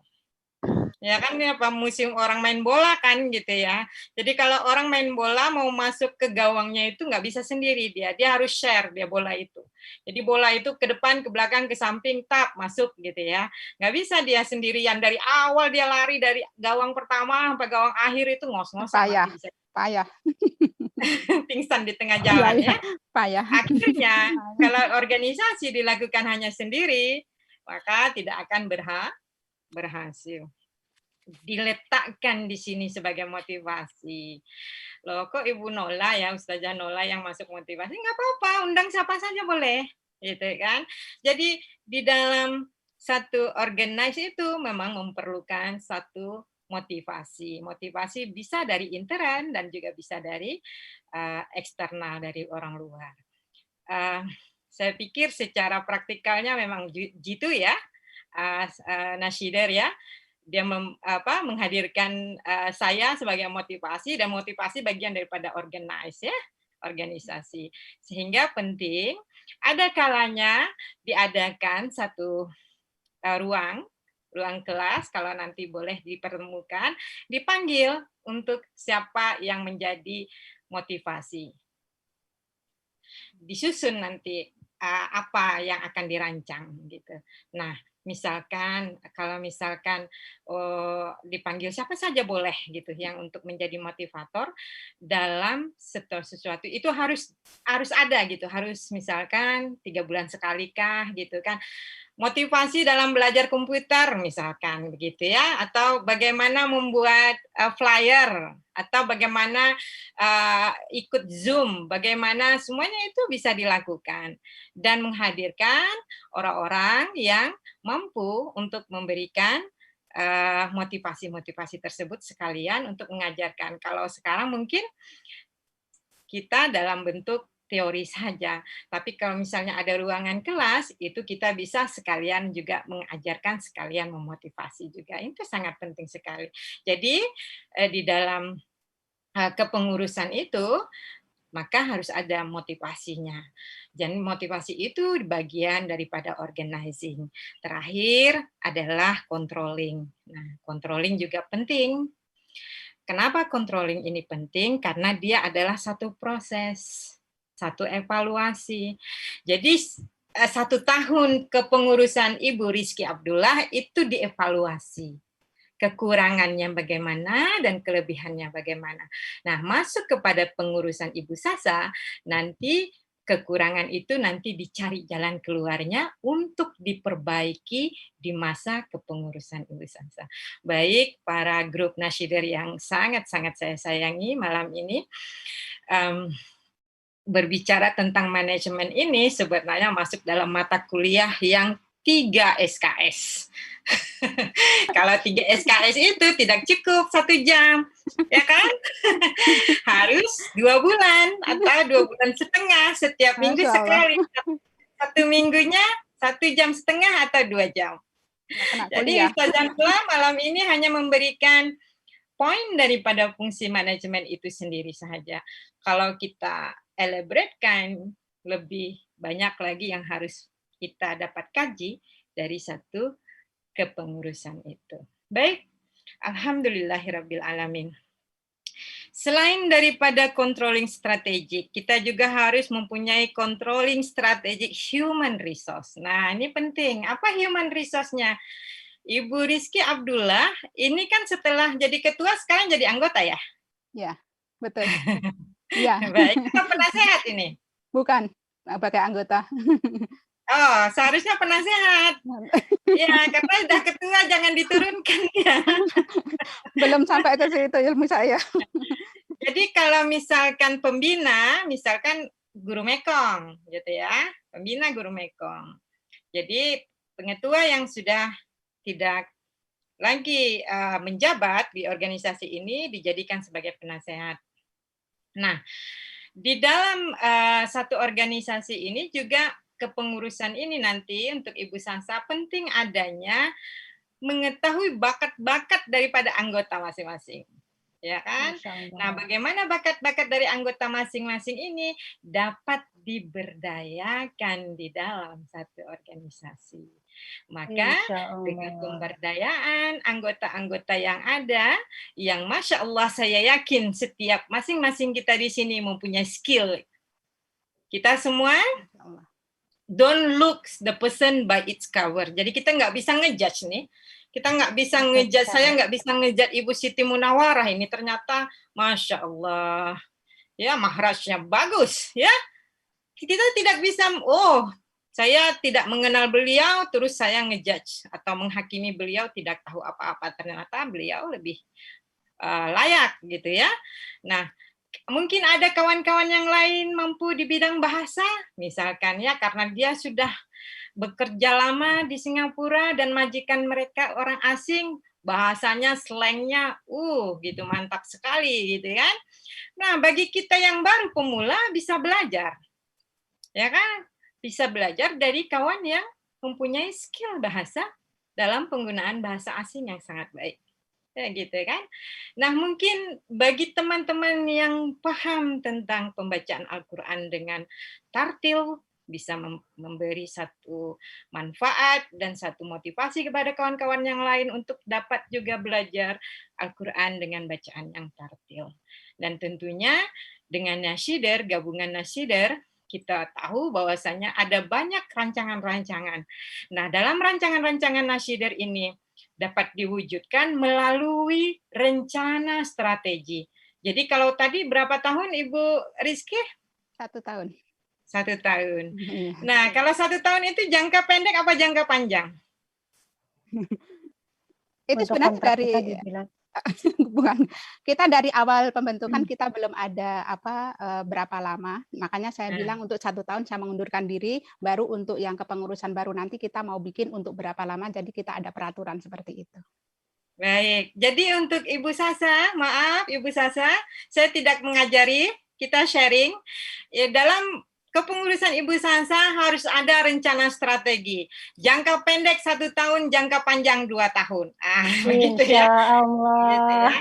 Ya kan, apa musim orang main bola kan gitu ya. Jadi kalau orang main bola mau masuk ke gawangnya itu nggak bisa sendiri dia harus share dia bola itu. Jadi bola itu ke depan, ke belakang, ke samping, tap masuk gitu ya. Nggak bisa dia sendirian dari awal dia lari dari gawang pertama sampai gawang akhir itu ngos-ngos. Payah. Pingsan di tengah jalan ya. Payah. Akhirnya kalau organisasi dilakukan hanya sendiri, maka tidak akan berhasil. Diletakkan di sini sebagai motivasi. Loh, kok Ibu Nola ya, Ustazah Nola yang masuk motivasi? Nggak apa-apa, undang siapa saja boleh, gitu kan? Jadi di dalam satu organisasi itu memang memerlukan satu motivasi. Motivasi bisa dari intern dan juga bisa dari eksternal, dari orang luar. Saya pikir secara praktikalnya memang gitu ya, Nashider ya. Dia menghadirkan saya sebagai motivasi, dan motivasi bagian daripada organisasi. Sehingga penting ada kalanya diadakan satu ruang kelas, kalau nanti boleh dipertemukan, dipanggil untuk siapa yang menjadi motivasi. Disusun nanti apa yang akan dirancang gitu. Nah, misalkan kalau dipanggil siapa saja boleh gitu yang untuk menjadi motivator dalam sesuatu itu harus ada gitu, harus misalkan 3 bulan sekali kah gitu kan. Motivasi dalam belajar komputer misalkan begitu ya, atau bagaimana membuat flyer, atau bagaimana ikut Zoom, bagaimana semuanya itu bisa dilakukan dan menghadirkan orang-orang yang mampu untuk memberikan motivasi-motivasi tersebut sekalian untuk mengajarkan. Kalau sekarang mungkin kita dalam bentuk teori saja, tapi kalau misalnya ada ruangan kelas, itu kita bisa sekalian juga mengajarkan, sekalian memotivasi juga. Itu sangat penting sekali. Jadi di dalam kepengurusan itu, maka harus ada motivasinya. Dan motivasi itu bagian daripada organizing. Terakhir adalah controlling. Nah, controlling juga penting. Kenapa controlling ini penting? Karena dia adalah satu proses, satu evaluasi. Jadi 1 tahun kepengurusan Ibu Rizky Abdullah itu dievaluasi. Kekurangannya bagaimana dan kelebihannya bagaimana. Nah, masuk kepada pengurusan Ibu Sasa, nanti kekurangan itu nanti dicari jalan keluarnya untuk diperbaiki di masa kepengurusan Ibu Sasa. Baik, para grup Nashider yang sangat-sangat saya sayangi malam ini, berbicara tentang manajemen ini sebenarnya masuk dalam mata kuliah yang 3 SKS. Kalau 3 SKS itu tidak cukup 1 jam, ya kan? Harus 2 bulan atau 2 bulan setengah setiap minggu sekali. 1 minggunya 1 jam setengah atau 2 jam. Jadi Ustazah Nola malam ini hanya memberikan poin daripada fungsi manajemen itu sendiri saja. Kalau kita elaboratekan, lebih banyak lagi yang harus kita dapat kaji dari satu kepengurusan itu. Baik, alhamdulillahirabbil alamin. Selain daripada controlling strategic, kita juga harus mempunyai controlling strategic human resource. Nah, ini penting. Apa human resource-nya? Ibu Rizky Abdullah, ini kan setelah jadi ketua, sekarang jadi anggota ya? Ya, betul. Iya. Baik, kita penasehat ini? Bukan, sebagai anggota. Oh, seharusnya penasehat. Ya, karena udah ketua jangan diturunkan ya. Belum sampai ke situ ilmu saya. Jadi kalau misalkan pembina, misalkan guru Mekong, gitu ya, pembina guru Mekong. Jadi pengetua yang sudah tidak lagi menjabat di organisasi ini dijadikan sebagai penasehat. Nah, di dalam satu organisasi ini juga kepengurusan ini nanti untuk Ibu Sansa penting adanya mengetahui bakat-bakat daripada anggota masing-masing. Ya kan? Nah, bagaimana bakat-bakat dari anggota masing-masing ini dapat diberdayakan di dalam satu organisasi. Maka dengan pemberdayaan anggota-anggota yang ada, yang Masya Allah saya yakin setiap masing-masing kita di sini mempunyai skill. Kita semua don't look the person by its cover. Jadi kita nggak bisa ngejudge nih. Kita nggak bisa ngejudge, saya nggak bisa ngejudge Ibu Siti Munawarah ini ternyata Masya Allah. Ya, mahrajnya bagus. Ya, kita tidak bisa, oh saya tidak mengenal beliau, terus saya ngejudge atau menghakimi beliau tidak tahu apa-apa. Ternyata beliau lebih layak gitu ya. Nah, mungkin ada kawan-kawan yang lain mampu di bidang bahasa, misalkan ya, karena dia sudah bekerja lama di Singapura dan majikan mereka orang asing, bahasanya, slangnya, gitu mantap sekali gitu kan. Nah, bagi kita yang baru pemula bisa belajar, ya kan, bisa belajar dari kawan yang mempunyai skill bahasa dalam penggunaan bahasa asing yang sangat baik. Ya, gitu kan. Nah, mungkin bagi teman-teman yang paham tentang pembacaan Al-Quran dengan tartil, bisa memberi satu manfaat dan satu motivasi kepada kawan-kawan yang lain untuk dapat juga belajar Al-Quran dengan bacaan yang tartil. Dan tentunya dengan Nasyider, gabungan Nasyider, kita tahu bahwasanya ada banyak rancangan-rancangan. Nah, dalam rancangan-rancangan Nasyider ini, dapat diwujudkan melalui rencana strategi. Jadi kalau tadi berapa tahun Ibu Rizky? 1 tahun. 1 tahun. Nah, kalau 1 tahun itu jangka pendek apa jangka panjang? Itu sebenarnya dari bukan, kita dari awal pembentukan kita belum ada berapa lama, makanya saya bilang untuk 1 tahun saya mengundurkan diri, baru untuk yang kepengurusan baru nanti kita mau bikin untuk berapa lama, jadi kita ada peraturan seperti itu. Baik, jadi untuk Ibu Sasa, maaf Ibu Sasa, saya tidak mengajari, kita sharing. Ya, dalam kepengurusan Ibu Sansa harus ada rencana strategi. Jangka pendek 1 tahun, jangka panjang 2 tahun. Begitu ya. Allah. Gitu ya.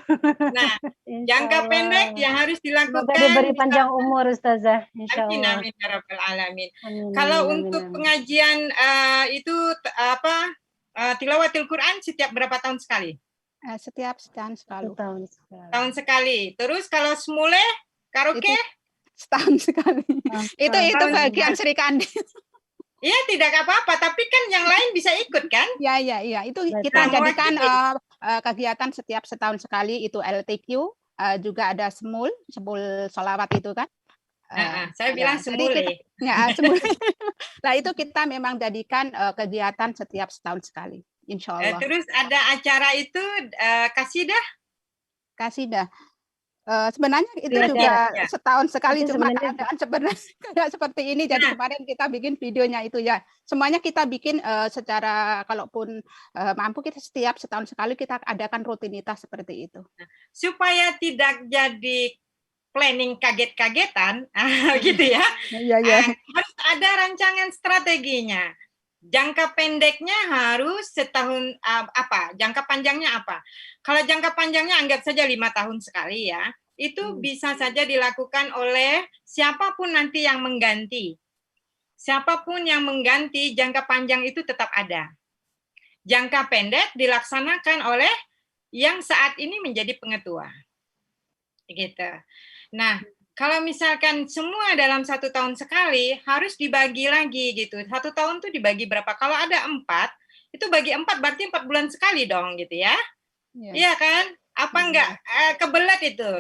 Nah, jangka pendek yang harus dilakukan. Semoga diberi panjang umur, Ustazah. Amin, amin, ya Rabbal Alamin. Kalau untuk pengajian itu tilawatil Quran setiap berapa tahun sekali? Setiap setahun sekali. Tahun sekali. Terus kalau semule, karaoke? Setahun sekali. Itu bagian Sri Kandi. Iya, tidak apa-apa, tapi kan yang lain bisa ikut kan? Iya. Itu kita jadikan kegiatan setiap setahun sekali, itu LTQ, juga ada semul sholawat itu kan. Saya bilang semule. Semule. Nah, itu kita memang jadikan kegiatan setiap setahun sekali, insya Allah. Terus ada acara itu kasidah. Sebenarnya itu juga setahun sekali, cuma keadaan sebenarnya tidak seperti ini. Jadi kemarin kita bikin videonya itu ya. Semuanya kita bikin secara, kalaupun mampu kita setiap setahun sekali kita adakan rutinitas seperti itu. Supaya tidak jadi planning kaget-kagetan, gitu ya. Harus ada rancangan strateginya. Jangka pendeknya harus setahun jangka panjangnya apa? Kalau jangka panjangnya anggap saja 5 tahun sekali ya, itu bisa saja dilakukan oleh siapapun nanti yang mengganti. Siapapun yang mengganti, jangka panjang itu tetap ada. Jangka pendek dilaksanakan oleh yang saat ini menjadi pengetua. gitu. Nah, kalau misalkan semua dalam 1 tahun sekali, harus dibagi lagi gitu. 1 tahun tuh dibagi berapa? Kalau ada 4, itu bagi 4 berarti 4 bulan sekali dong gitu ya. Iya. Iya kan? Apa enggak kebelet itu?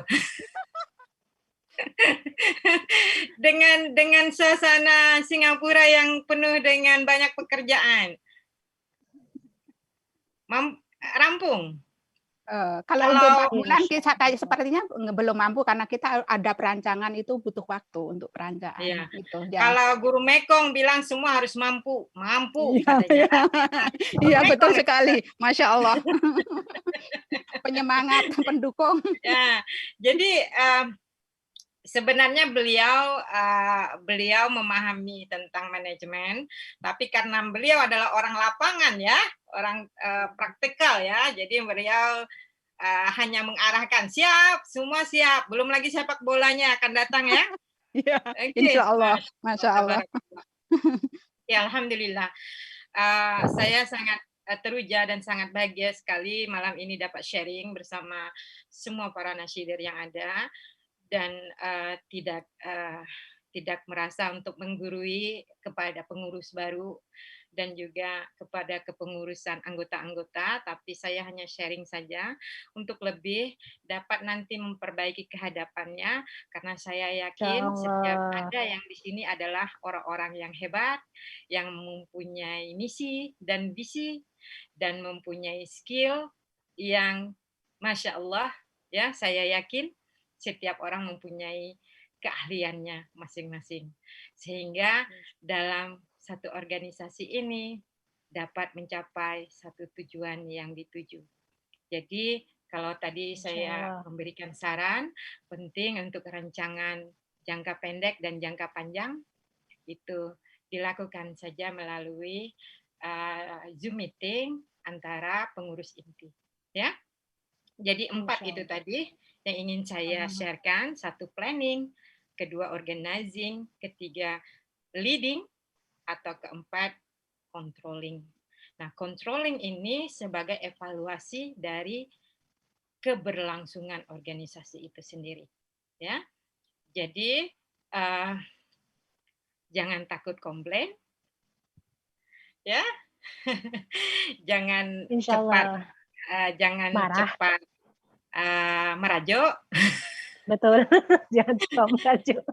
dengan suasana Singapura yang penuh dengan banyak pekerjaan. Rampung. Kalau untuk 4 bulan kita kayak sepertinya belum mampu karena kita ada perancangan, itu butuh waktu untuk perancangan. Iya. Gitu. Kalau guru Mekong bilang semua harus mampu Iya, katanya. iya betul sekali, Masya Allah. Penyemangat, pendukung. Ya, jadi sebenarnya beliau memahami tentang manajemen, tapi karena beliau adalah orang lapangan ya, orang praktikal ya, jadi beliau hanya mengarahkan, siap, semua siap, belum lagi sepak bolanya akan datang ya. Iya, Okay. Insya Allah, Masya Allah. Ya, Alhamdulillah. Saya sangat teruja dan sangat bahagia sekali malam ini dapat sharing bersama semua para nasyidir yang ada, dan tidak merasa untuk menggurui kepada pengurus baru dan juga kepada kepengurusan anggota-anggota, tapi saya hanya sharing saja untuk lebih dapat nanti memperbaiki kehadapannya, karena saya yakin setiap ada yang di sini adalah orang-orang yang hebat, yang mempunyai misi dan visi, dan mempunyai skill yang Masya Allah, ya saya yakin setiap orang mempunyai keahliannya masing-masing. Sehingga dalam satu organisasi ini dapat mencapai satu tujuan yang dituju. Jadi kalau tadi saya memberikan saran, penting untuk rancangan jangka pendek dan jangka panjang, itu dilakukan saja melalui Zoom meeting antara pengurus inti. Ya. Jadi 4 itu tadi yang ingin saya sharekan. 1 planning, 2 organizing, 3 leading, atau 4 controlling. Nah, controlling ini sebagai evaluasi dari keberlangsungan organisasi itu sendiri. Ya, jadi jangan takut komplain, ya, jangan cepat, jangan cepat merajuk. Betul, jangan cepat merajuk.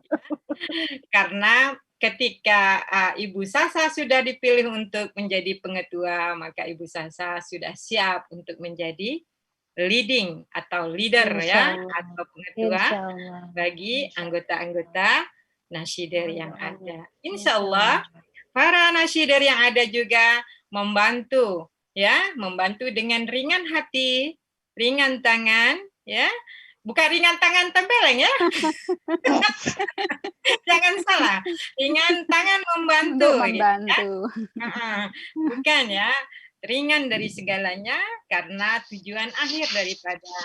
Karena ketika Ibu Sasa sudah dipilih untuk menjadi pengetua, maka Ibu Sasa sudah siap untuk menjadi leading atau leader ya, atau pengetua bagi anggota-anggota nasyidir yang ada. Insya Allah para nasyidir yang ada juga membantu ya, membantu dengan ringan hati, ringan tangan ya. Bukan ringan tangan tempeleng ya. Jangan salah. Ringan tangan membantu. Membantu. Gitu, ya. Bukan ya. Ringan dari segalanya, karena tujuan akhir daripada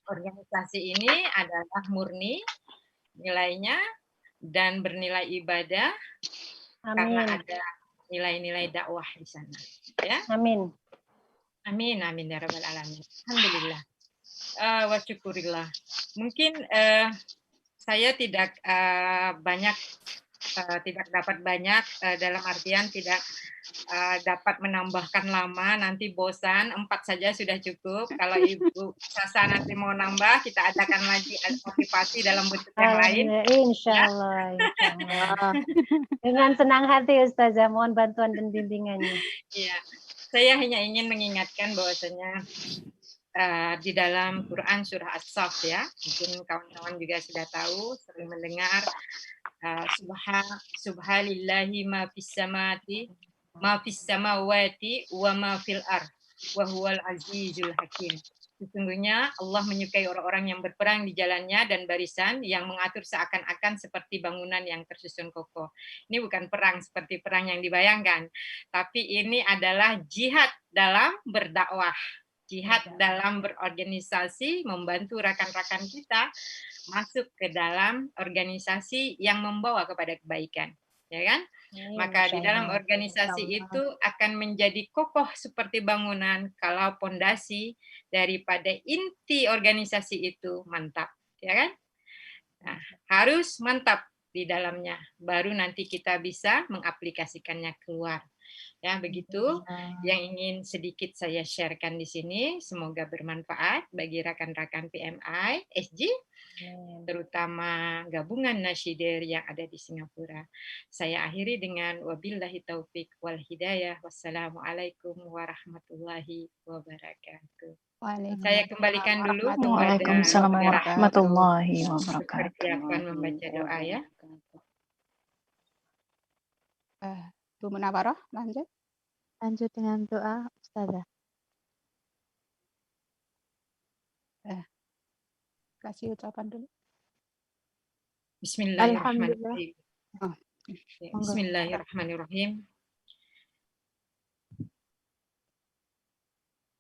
organisasi ini adalah murni nilainya dan bernilai ibadah. Amin. Karena ada nilai-nilai dakwah di sana. Ya. Amin. Amin, amin ya rabbal alamin. Alhamdulillah. Wa syukurillah. Mungkin saya tidak tidak dapat banyak dalam artian tidak dapat menambahkan lama, nanti bosan, 4 saja sudah cukup. Kalau Ibu Sasa nanti mau nambah, kita adakan lagi motivasi dalam bentuk yang lain. Insya Allah. Dengan senang hati Ustazah, mohon bantuan dan bimbingannya. Iya, saya hanya ingin mengingatkan bahwasanya di dalam Quran surah As-Saff ya, mungkin kawan-kawan juga sudah tahu, sering mendengar subhanillahi ma fis samawati wa ma fil ard wa huwal azizul hakim. Sesungguhnya Allah menyukai orang-orang yang berperang di jalannya dan barisan yang mengatur seakan-akan seperti bangunan yang tersusun kokoh. Ini bukan perang seperti perang yang dibayangkan, tapi ini adalah jihad dalam berdakwah. Jihad dalam berorganisasi, membantu rekan-rekan kita masuk ke dalam organisasi yang membawa kepada kebaikan, ya kan? Maka di dalam organisasi itu akan menjadi kokoh seperti bangunan kalau pondasi daripada inti organisasi itu mantap. ya kan? Nah, harus mantap di dalamnya, baru nanti kita bisa mengaplikasikannya keluar. Ya, begitu yang ingin sedikit saya sharekan di sini. Semoga bermanfaat bagi rekan-rekan PMI, SG, terutama gabungan Nasyidir yang ada di Singapura. Saya akhiri dengan wabillahi taufik wal hidayah. Wassalamualaikum warahmatullahi wabarakatuh. Saya kembalikan dulu kepada Waalaikumsalam warahmatullahi wabarakatuh. persiapan membaca doa ya. Bu Munawaroh, lanjut. Lanjut dengan doa, Ustazah. Kasih ucapan dulu. Bismillahirrahmanirrahim. Oh. Ya, Bismillahirrahmanirrahim.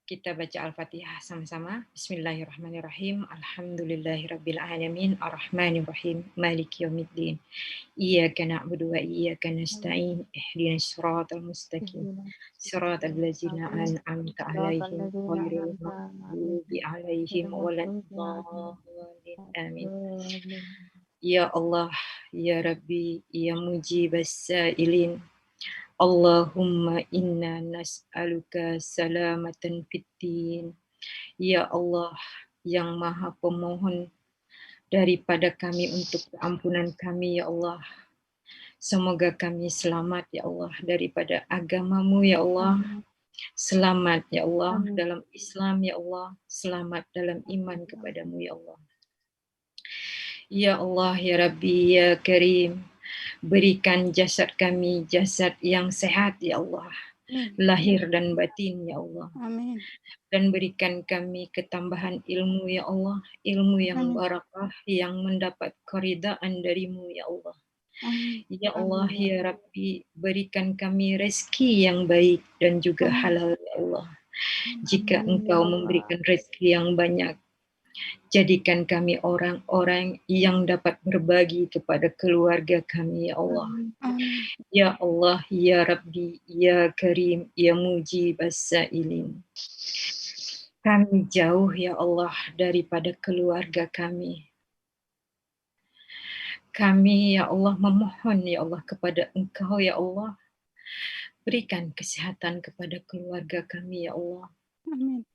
Kita baca Al-Fatihah sama-sama. Bismillahirrahmanirrahim. Alhamdulillahirabbil alamin, arrahmanirrahim, maliki yaumiddin. Iyyaka na'budu wa iyyaka nasta'in. Ihdinas siratal mustaqim. Siratal ladzina an'amta 'alaihim ghairil maghdubi 'alaihim waladdallin. Amin. Ya Allah, ya Rabbi, ya Mujibas Sa'ilin. Allahumma inna nas'aluka salamatan fiddin. Ya Allah yang maha pemohon daripada kami untuk keampunan kami, ya Allah. Semoga kami selamat, ya Allah, daripada agamamu, ya Allah. Selamat, ya Allah, dalam Islam, ya Allah. Selamat dalam iman kepadamu, ya Allah. Ya Allah, ya Rabbi, ya Karim. Berikan jasad kami jasad yang sehat, ya Allah. Lahir dan batin, ya Allah. Amin. Dan berikan kami ketambahan ilmu, ya Allah. Ilmu yang barakah, yang mendapat keridaan darimu, ya Allah. Ya Allah, ya Rabbi, berikan kami rezeki yang baik dan juga halal, ya Allah. Jika Engkau memberikan rezeki yang banyak, jadikan kami orang-orang yang dapat berbagi kepada keluarga kami, ya Allah. Ya Allah, ya Rabbi, ya Karim, ya Mujibas Sa'ilin. Kami jauh, ya Allah, daripada keluarga kami. Kami, ya Allah, memohon, ya Allah, kepada Engkau, ya Allah. Berikan kesehatan kepada keluarga kami, ya Allah. Amin.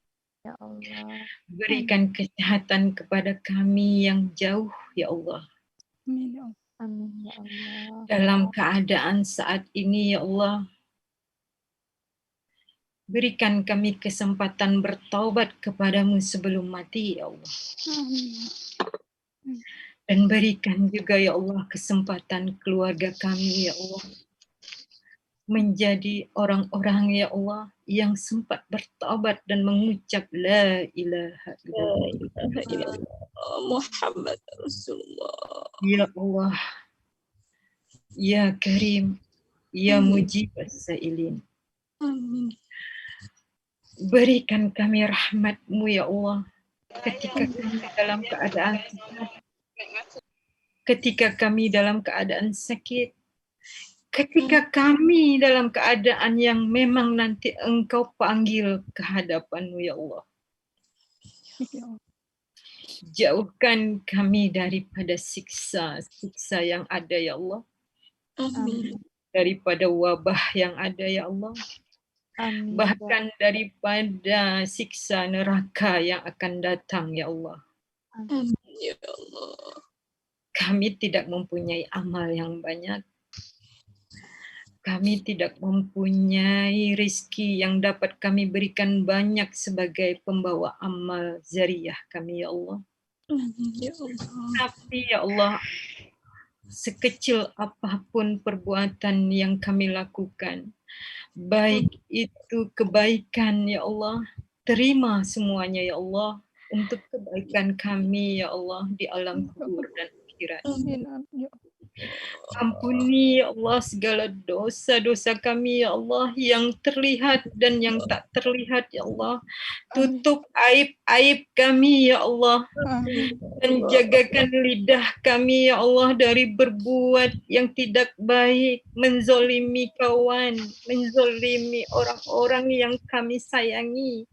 Ya Allah. Berikan kesehatan kepada kami yang jauh, ya Allah. Amin, ya Allah. Amin, ya Allah. Dalam keadaan saat ini, ya Allah, berikan kami kesempatan bertaubat kepadamu sebelum mati, ya Allah. Dan berikan juga, ya Allah, kesempatan keluarga kami, ya Allah, menjadi orang-orang, ya Allah, yang sempat bertaubat dan mengucap la ilaha illallah Muhammad Rasulullah. Ya Allah, ya Karim, ya Mujibas Sa'ilin. Amin. Berikan kami rahmat-Mu, ya Allah, ketika kami dalam keadaan sakit, ketika kami dalam keadaan yang memang nanti Engkau panggil ke hadapan-Mu, ya Allah. Jauhkan kami daripada siksa yang ada, ya Allah. Amin. Daripada wabah yang ada, ya Allah. Amin. Bahkan daripada siksa neraka yang akan datang, ya Allah. Amin, ya Allah. Kami tidak mempunyai amal yang banyak. Kami tidak mempunyai rizki yang dapat kami berikan banyak sebagai pembawa amal zariyah kami, ya Allah. Ya Allah. Tapi, ya Allah, sekecil apapun perbuatan yang kami lakukan, baik itu kebaikan, ya Allah, terima semuanya, ya Allah, untuk kebaikan kami, ya Allah, di alam kubur dan akhirat. Amin. Ampuni ya Allah segala dosa-dosa kami ya Allah yang terlihat dan yang tak terlihat ya Allah. Tutup aib-aib kami ya Allah. Dan jagakan lidah kami ya Allah dari berbuat yang tidak baik, menzolimi kawan, menzolimi orang-orang yang kami sayangi,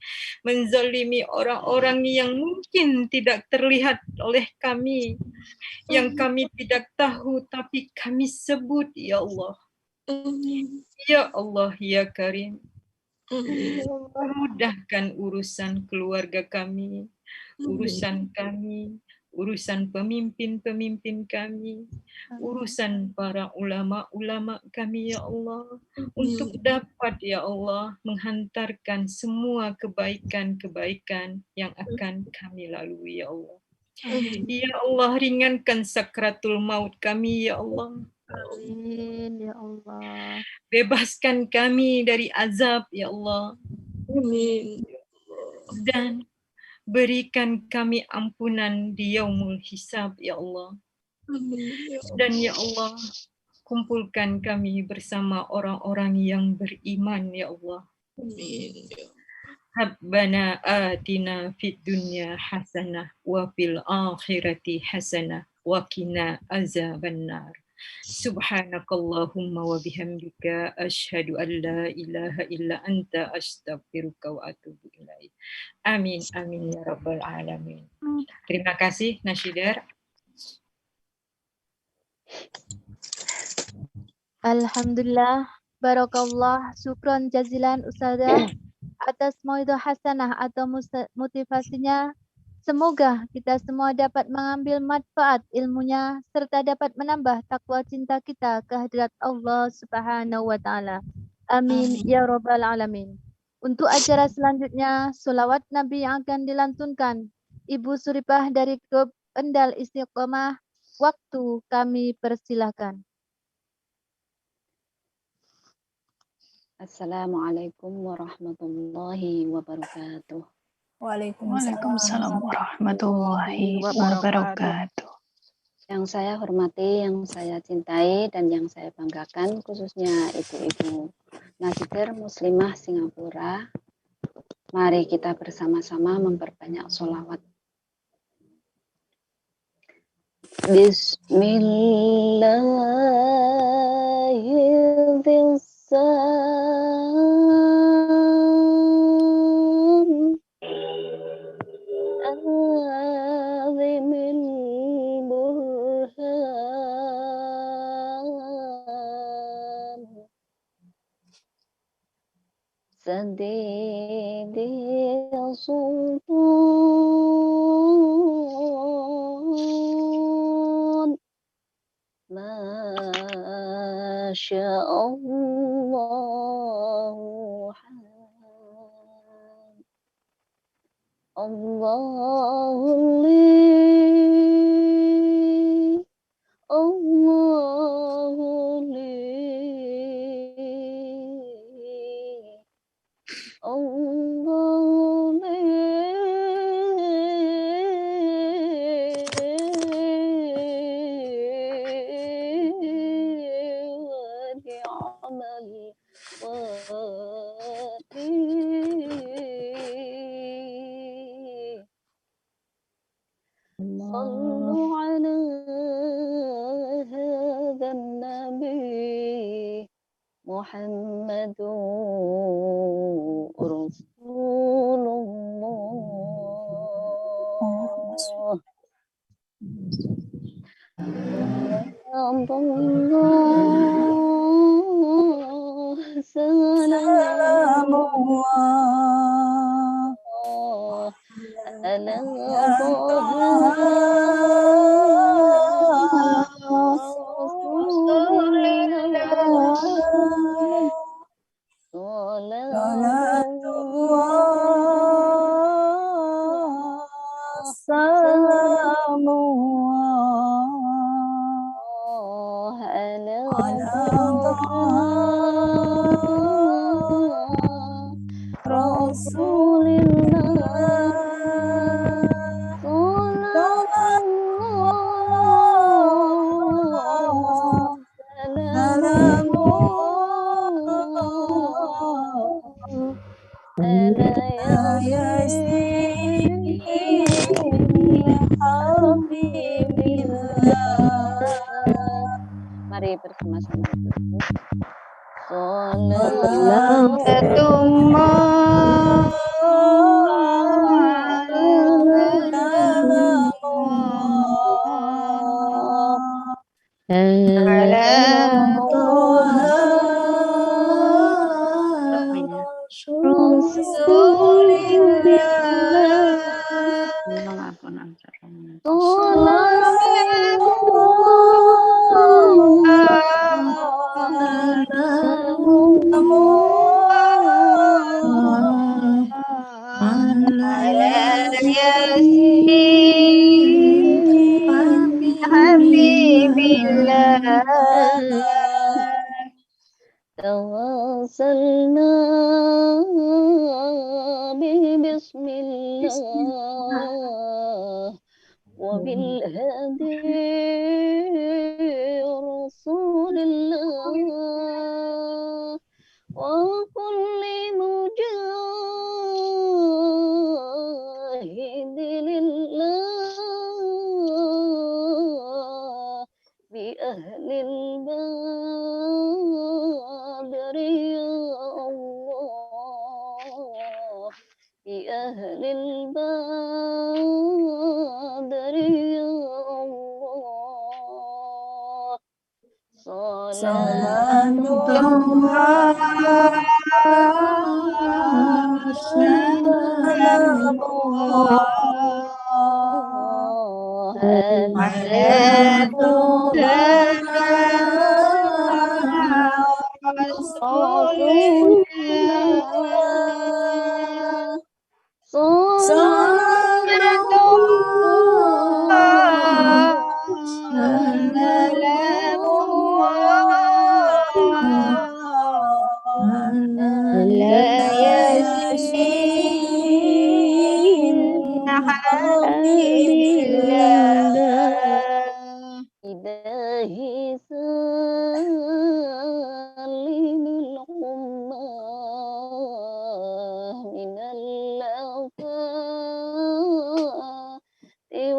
menzolimi orang-orang yang mungkin tidak terlihat oleh kami, yang kami tidak tahu tapi kami sebut ya Allah. Ya Allah ya Karim, mudahkan urusan keluarga kami, urusan kami, urusan pemimpin-pemimpin kami, urusan para ulama-ulama kami ya Allah, untuk dapat ya Allah menghantarkan semua kebaikan-kebaikan yang akan kami lalui ya Allah. Ya Allah, ringankan sakratul maut kami ya Allah. Amin ya Allah. Bebaskan kami dari azab ya Allah. Amin. Dan berikan kami ampunan di yaumul hisab ya Allah. Amin. Dan ya Allah, kumpulkan kami bersama orang-orang yang beriman ya Allah. Amin. Rabbana atina fid dunya hasanah wa fil akhirati hasanah wa qina azabannar. Subhanakallahumma wa bihamdika asyhadu an la ilaha illa anta astaghfiruka wa atubu ilaik. Amin amin ya rabbal alamin. Terima kasih Nasyidar. Alhamdulillah, barakallah, syukron jazilan Ustazah atas mauidhah hasanah atau motivasinya. Semoga kita semua dapat mengambil manfaat ilmunya serta dapat menambah takwa cinta kita kehadirat Allah Subhanahu wa taala. Amin ya rabbal alamin. Untuk acara selanjutnya, solawat Nabi yang akan dilantunkan Ibu Suripah dari Grup Endal Istiqomah. Waktu kami persilakan. Assalamualaikum warahmatullahi wabarakatuh. Waalaikumsalam warahmatullahi wabarakatuh. Yang saya hormati, yang saya cintai, dan yang saya banggakan, khususnya ibu-ibu Nasyidar Muslimah Singapura. Mari kita bersama-sama memperbanyak sholawat. Bismillahirrahmanirrahim. Azimil burhan Sadidil sultan Masya Allah Allahu li Allahu li Allahu li wa ni'mal wali صلوا على هذا النبي محمد رسول الله الله سلام الله على رسول الله صلاة الله سلام الله على رسول الله صلى الله bersama-sama itu. Tawassalna bismillah wa bil hadi rasulillah wa kulli mujahidilillah bi ahlil badri ya Allah bi ahlil badri ya Allah ilahi salimil ummah minal afati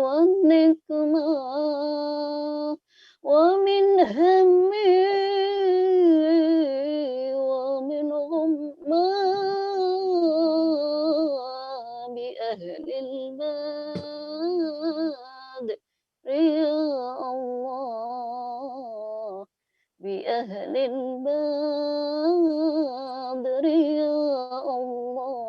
wan nikmah wa min hammi wa min ghammah bi ahlil bad ya Allah bi ahlil badri ya Allah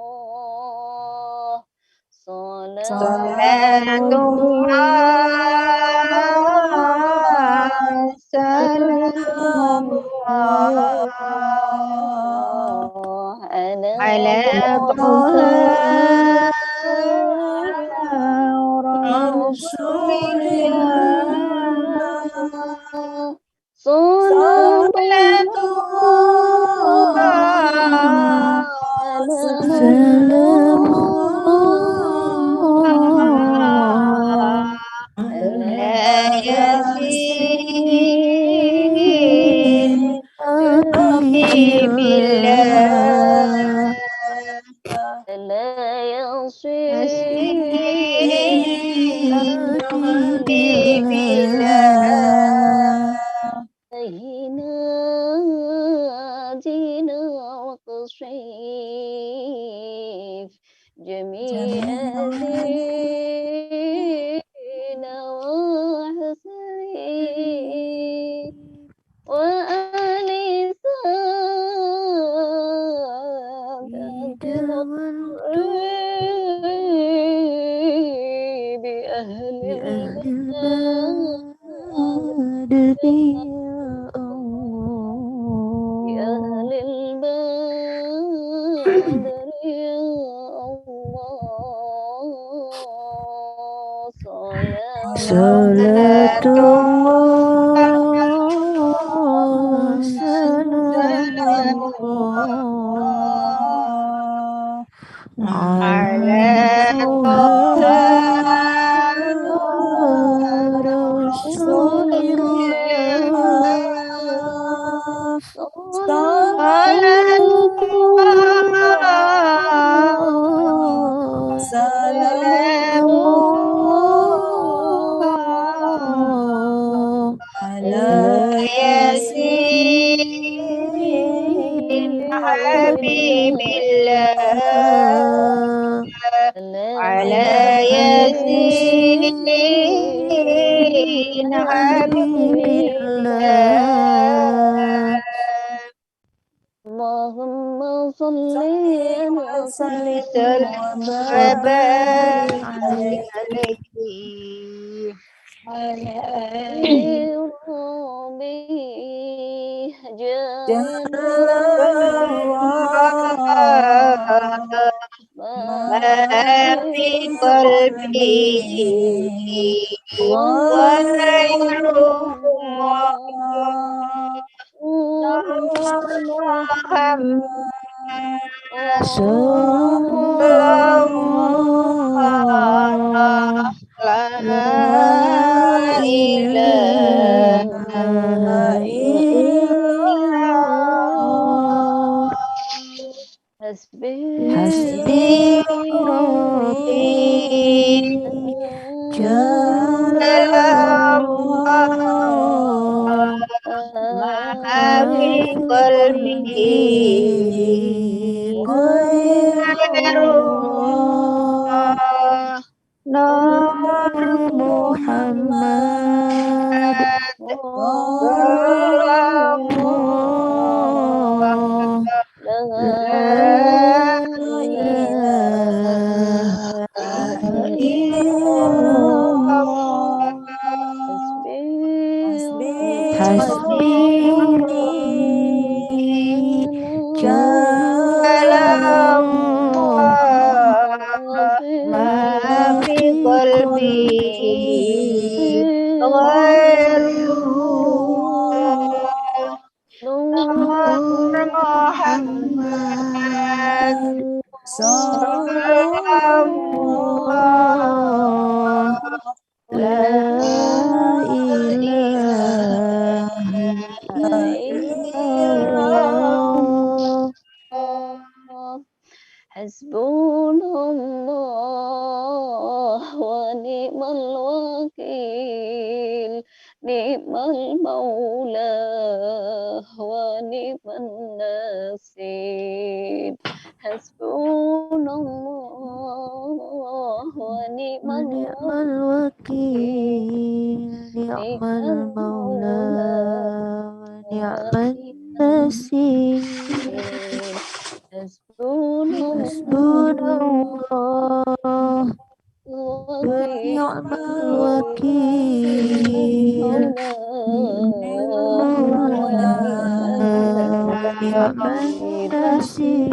habibillah. Allahumma salli ala sayyidina wa barik alaihi ala alihi ma fi qalbi Hasbi Rabbi Jalallah ma fi qalbi ghairullah Nur Muhammad Hasbunallah wa ni'mal wakil, ni'mal maula wa ni'man nasir. Hasbunallah wa ni'mal wakil, ni'mal maula wa ni'man nasir. Hasbunallah wa ni'mal wakil, ni'man nasir.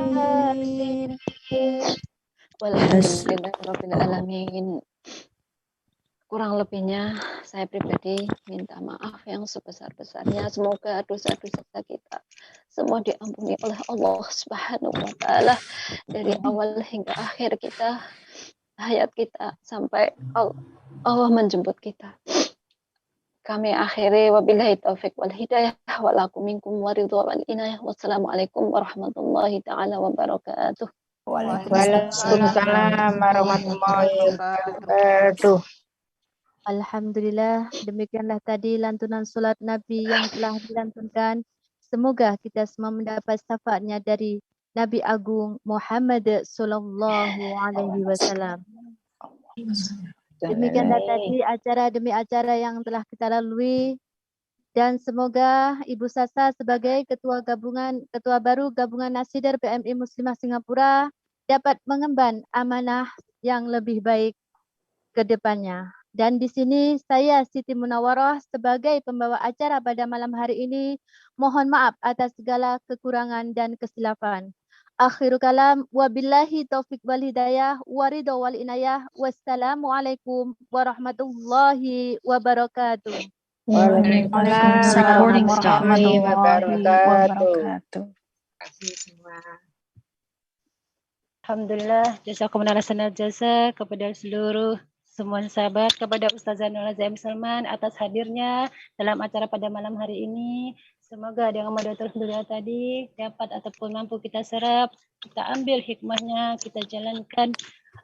Walhamdulillahirabbil alamin. Kurang lebihnya saya pribadi minta maaf yang sebesar-besarnya. Semoga dosa-dosa kita semua diampuni oleh Allah Subhanahu wa taala dari awal hingga akhir kita, hayat kita sampai Allah menjemput kita. Kami akhiri wabillahi taufik wal hidayah wa lakum minkum waridha wal inayah. Wassalamualaikum warahmatullahi taala wabarakatuh. Waalaikumsalam warahmatullahi wabarakatuh. Alhamdulillah, demikianlah tadi lantunan salat Nabi yang telah dilantunkan. Semoga kita semua mendapat syafaatnya dari Nabi Agung Muhammad sallallahu alaihi wasallam. Demikianlah tadi acara demi acara yang telah kita lalui, dan semoga Ibu Sasa sebagai ketua baru gabungan Nasider PMI Muslimah Singapura dapat mengemban amanah yang lebih baik ke depannya. Dan di sini saya Siti Munawarah sebagai pembawa acara pada malam hari ini mohon maaf atas segala kekurangan dan kesilapan. Akhirul kalam wabillahi taufik wal hidayah waridha wal inayah. Wassalamualaikum warahmatullahi wabarakatuh. Waalaikumsalam warahmatullahi wabarakatuh. Alhamdulillah, jazakumullah khairan jasa kepada seluruh semua sahabat, kepada Ustazah Nur Zaim Salman atas hadirnya dalam acara pada malam hari ini. Semoga dengan moderator beliau tadi dapat ataupun mampu kita serap, kita ambil hikmahnya, kita jalankan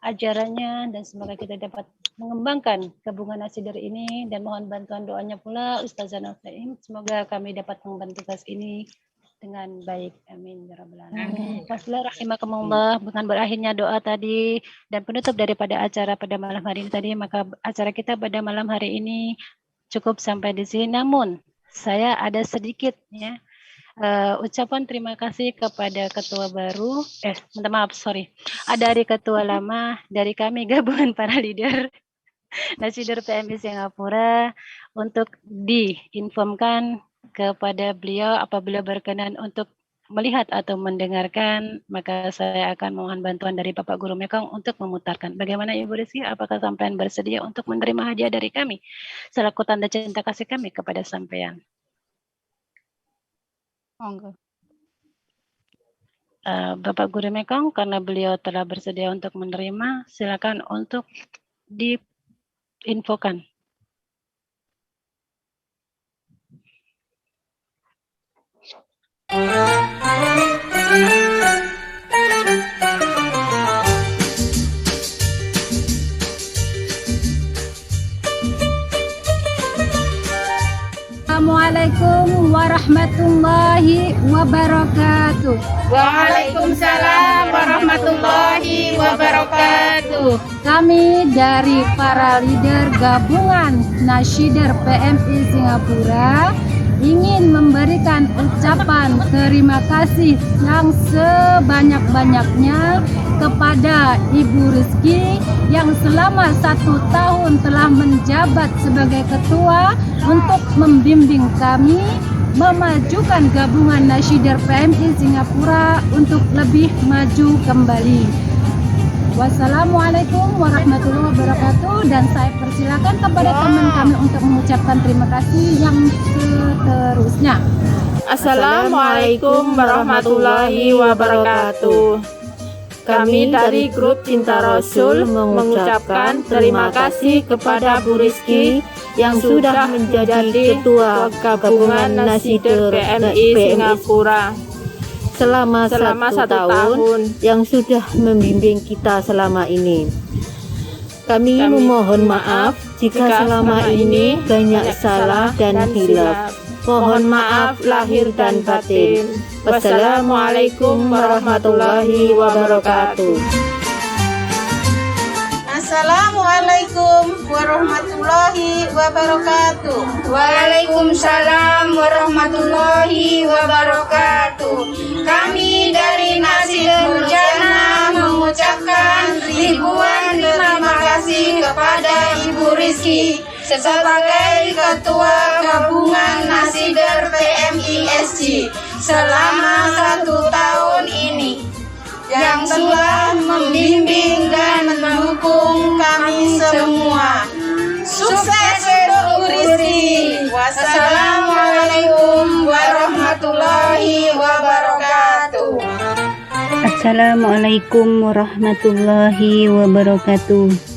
ajarannya, dan semoga kita dapat mengembangkan gabungan Nasider ini, dan mohon bantuan doanya pula Ustazah Nur Zaim. Semoga kami dapat mengemban tugas ini dengan baik. Amin ya rabbal alamin. Amin. Wassalam rahimakumullah. Dengan berakhirnya doa tadi dan penutup daripada acara pada malam hari ini tadi, maka acara kita pada malam hari ini cukup sampai di sini. Namun saya ada sedikit ya ucapan terima kasih kepada ketua baru, minta maaf, dari ketua lama dari kami gabungan para leader Nasider PMI Singapura untuk diinformkan kepada beliau apabila berkenan untuk melihat atau mendengarkan, maka saya akan mohon bantuan dari Bapak Guru Mekong untuk memutarkan. Bagaimana Ibu Rizky? Apakah sampean bersedia untuk menerima hadiah dari kami selaku tanda cinta kasih kami kepada sampean? Bapak Guru Mekong, karena beliau telah bersedia untuk menerima, silakan untuk diinfokan. Assalamualaikum warahmatullahi wabarakatuh. Waalaikumsalam warahmatullahi wabarakatuh. Kami dari para leader gabungan Nasider PMI Singapura ingin memberikan ucapan terima kasih yang sebanyak-banyaknya kepada Ibu Rizky yang selama 1 tahun telah menjabat sebagai ketua untuk membimbing kami memajukan gabungan Nasider PMI Singapura untuk lebih maju kembali. Wassalamualaikum warahmatullahi wabarakatuh, dan saya persilakan kepada teman kami untuk mengucapkan terima kasih yang seterusnya. Assalamualaikum warahmatullahi wabarakatuh. Kami dari grup Cinta Rasul mengucapkan terima kasih kepada Bu Rizky yang sudah menjadi ketua gabungan Nasider PMI Singapura selama 1 tahun yang sudah membimbing kita selama ini. Kami memohon maaf jika selama ini banyak salah dan hilaf. Mohon maaf lahir dan batin. Wassalamualaikum warahmatullahi wabarakatuh. Assalamualaikum warahmatullahi wabarakatuh. Waalaikumsalam warahmatullahi wabarakatuh. Kami dari Nasider Murjana mengucapkan ribuan terima kasih kepada Ibu Rizky sebagai Ketua Gabungan Nasider PMI SC selama 1 tahun ini, yang telah membimbing dan mendukung kami semua. Sukses untuk Bu Rizky. Wassalamualaikum warahmatullahi wabarakatuh. Assalamualaikum warahmatullahi wabarakatuh.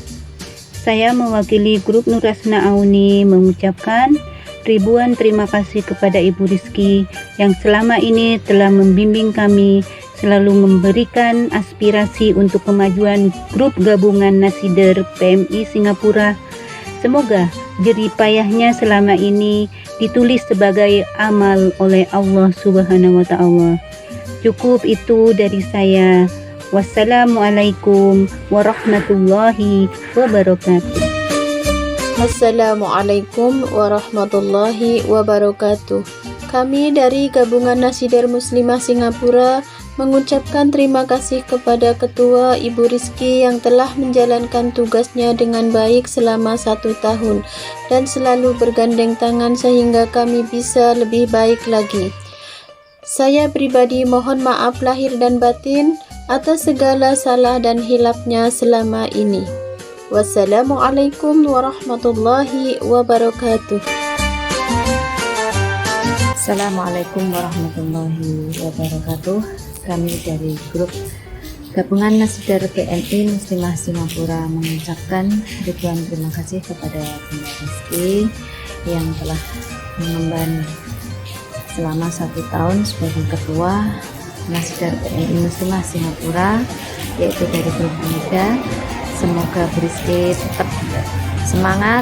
Saya mewakili grup Nur Asna Auni mengucapkan ribuan terima kasih kepada Ibu Rizky yang selama ini telah membimbing kami, selalu memberikan aspirasi untuk kemajuan grup gabungan Nasider PMI Singapura. Semoga jerih payahnya selama ini ditulis sebagai amal oleh Allah Subhanahu wa Ta'ala. Cukup itu dari saya. Wassalamualaikum warahmatullahi wabarakatuh. Assalamualaikum warahmatullahi wabarakatuh. Kami dari Gabungan Nasider Muslimah Singapura mengucapkan terima kasih kepada Ketua Ibu Rizky yang telah menjalankan tugasnya dengan baik selama 1 tahun dan selalu bergandeng tangan sehingga kami bisa lebih baik lagi. Saya pribadi mohon maaf lahir dan batin atas segala salah dan hilafnya selama ini. Wassalamualaikum warahmatullahi wabarakatuh. Assalamualaikum warahmatullahi wabarakatuh. Kami dari grup Gabungan Nasider PMI Muslimah Singapura mengucapkan ribuan terima kasih kepada Bu Rizky yang telah mengemban selama 1 tahun sebagai Ketua Nasider PMI Muslimah Singapura, yaitu dari grup muda. Semoga Bu Rizky tetap semangat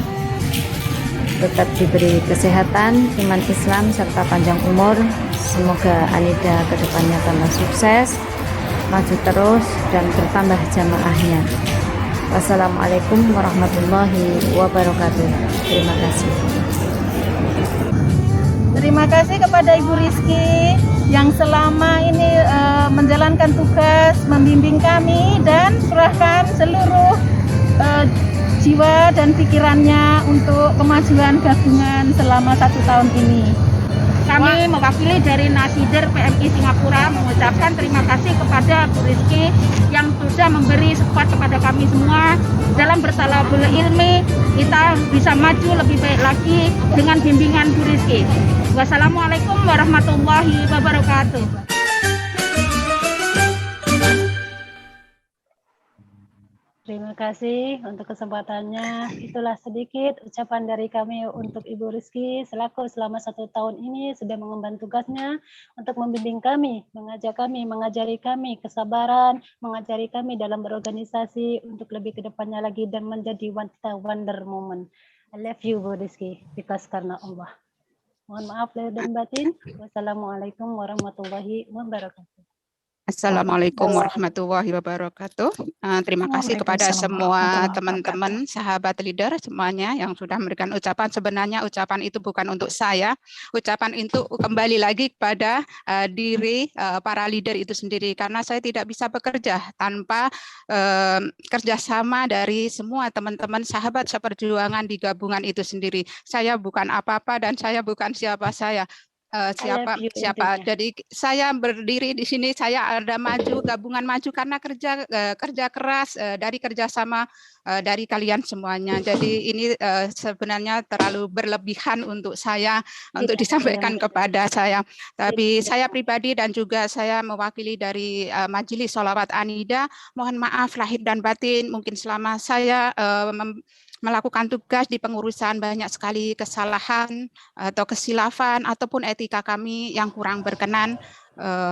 tetap diberi kesehatan, iman Islam, serta panjang umur. Semoga Anida kedepannya tambah sukses, maju terus, dan bertambah jamaahnya. Wassalamualaikum warahmatullahi wabarakatuh. Terima kasih. Terima kasih kepada Ibu Rizky yang selama ini menjalankan tugas membimbing kami dan serahkan seluruh jiwa dan pikirannya untuk kemajuan gabungan selama 1 tahun ini. Kami mewakili dari Nasider PMI Singapura mengucapkan terima kasih kepada Bu Rizky yang sudah memberi support kepada kami semua dalam bertalabul ilmi. Kita bisa maju lebih baik lagi dengan bimbingan Bu Rizky. Wassalamualaikum warahmatullahi wabarakatuh. Terima kasih untuk kesempatannya. Itulah sedikit ucapan dari kami untuk Ibu Rizky selaku selama 1 tahun ini sudah mengemban tugasnya untuk membimbing kami, mengajari kami kesabaran, mengajari kami dalam berorganisasi untuk lebih ke depannya lagi dan menjadi wanita wonder woman. I love you Bu Rizky, because karena Allah. Mohon maaf lahir dan batin. Wassalamualaikum warahmatullahi wabarakatuh. Assalamualaikum warahmatullahi wabarakatuh. Terima kasih kepada semua teman-teman, sahabat leader semuanya yang sudah memberikan ucapan. Sebenarnya ucapan itu bukan untuk saya, ucapan itu kembali lagi kepada diri para leader itu sendiri, karena saya tidak bisa bekerja tanpa kerjasama dari semua teman-teman sahabat seperjuangan di gabungan itu sendiri. Saya bukan apa-apa dan saya bukan siapa saya. Siapa jadi saya berdiri di sini, saya ada maju, gabungan maju karena kerja keras dari kerjasama dari kalian semuanya. Jadi ini sebenarnya terlalu berlebihan untuk saya untuk disampaikan kepada saya, tapi saya pribadi dan juga saya mewakili dari Majelis Sholawat Anida, mohon maaf lahir dan batin, mungkin selama saya melakukan tugas di pengurusan banyak sekali kesalahan atau kesilafan ataupun etika kami yang kurang berkenan.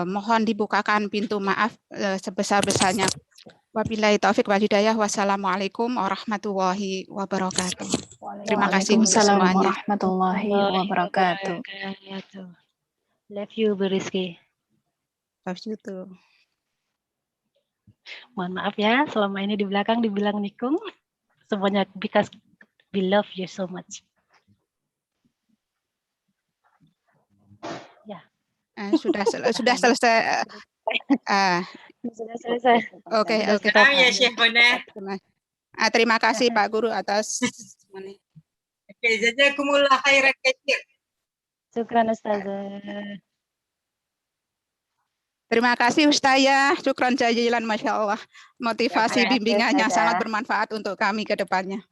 Mohon dibukakan pintu maaf sebesar-besarnya. Wabillahi taufik wal hidayah. Wassalamualaikum warahmatullahi wabarakatuh. Terima kasih untuk semuanya. Warahmatullahi wabarakatuh. Love you Bu Rizky. Love you too. Mohon maaf ya, selama ini di belakang dibilang nikung. Semuanya because we love you so much. Ya. Sudah selesai. Sudah selesai. Oke. Ya Syekh Bona. Terima kasih Pak Guru atas semuanya. Oke, jazakumullah khairan katsir. Syukran Ustazah. Terima kasih Ustazah, syukran jazilan, Masya Allah. Motivasi bimbingannya sangat bermanfaat untuk kami ke depannya.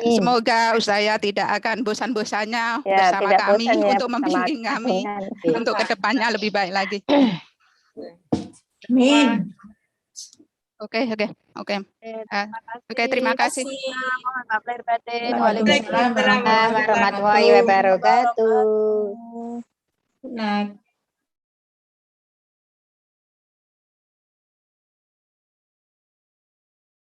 Semoga Ustazah tidak akan bosan-bosannya bersama kami untuk membimbing kami untuk ke depannya lebih baik lagi. Amin. Oke, terima kasih. Mohon maaf lahir batin. Waalaikumsalam warahmatullahi wabarakatuh.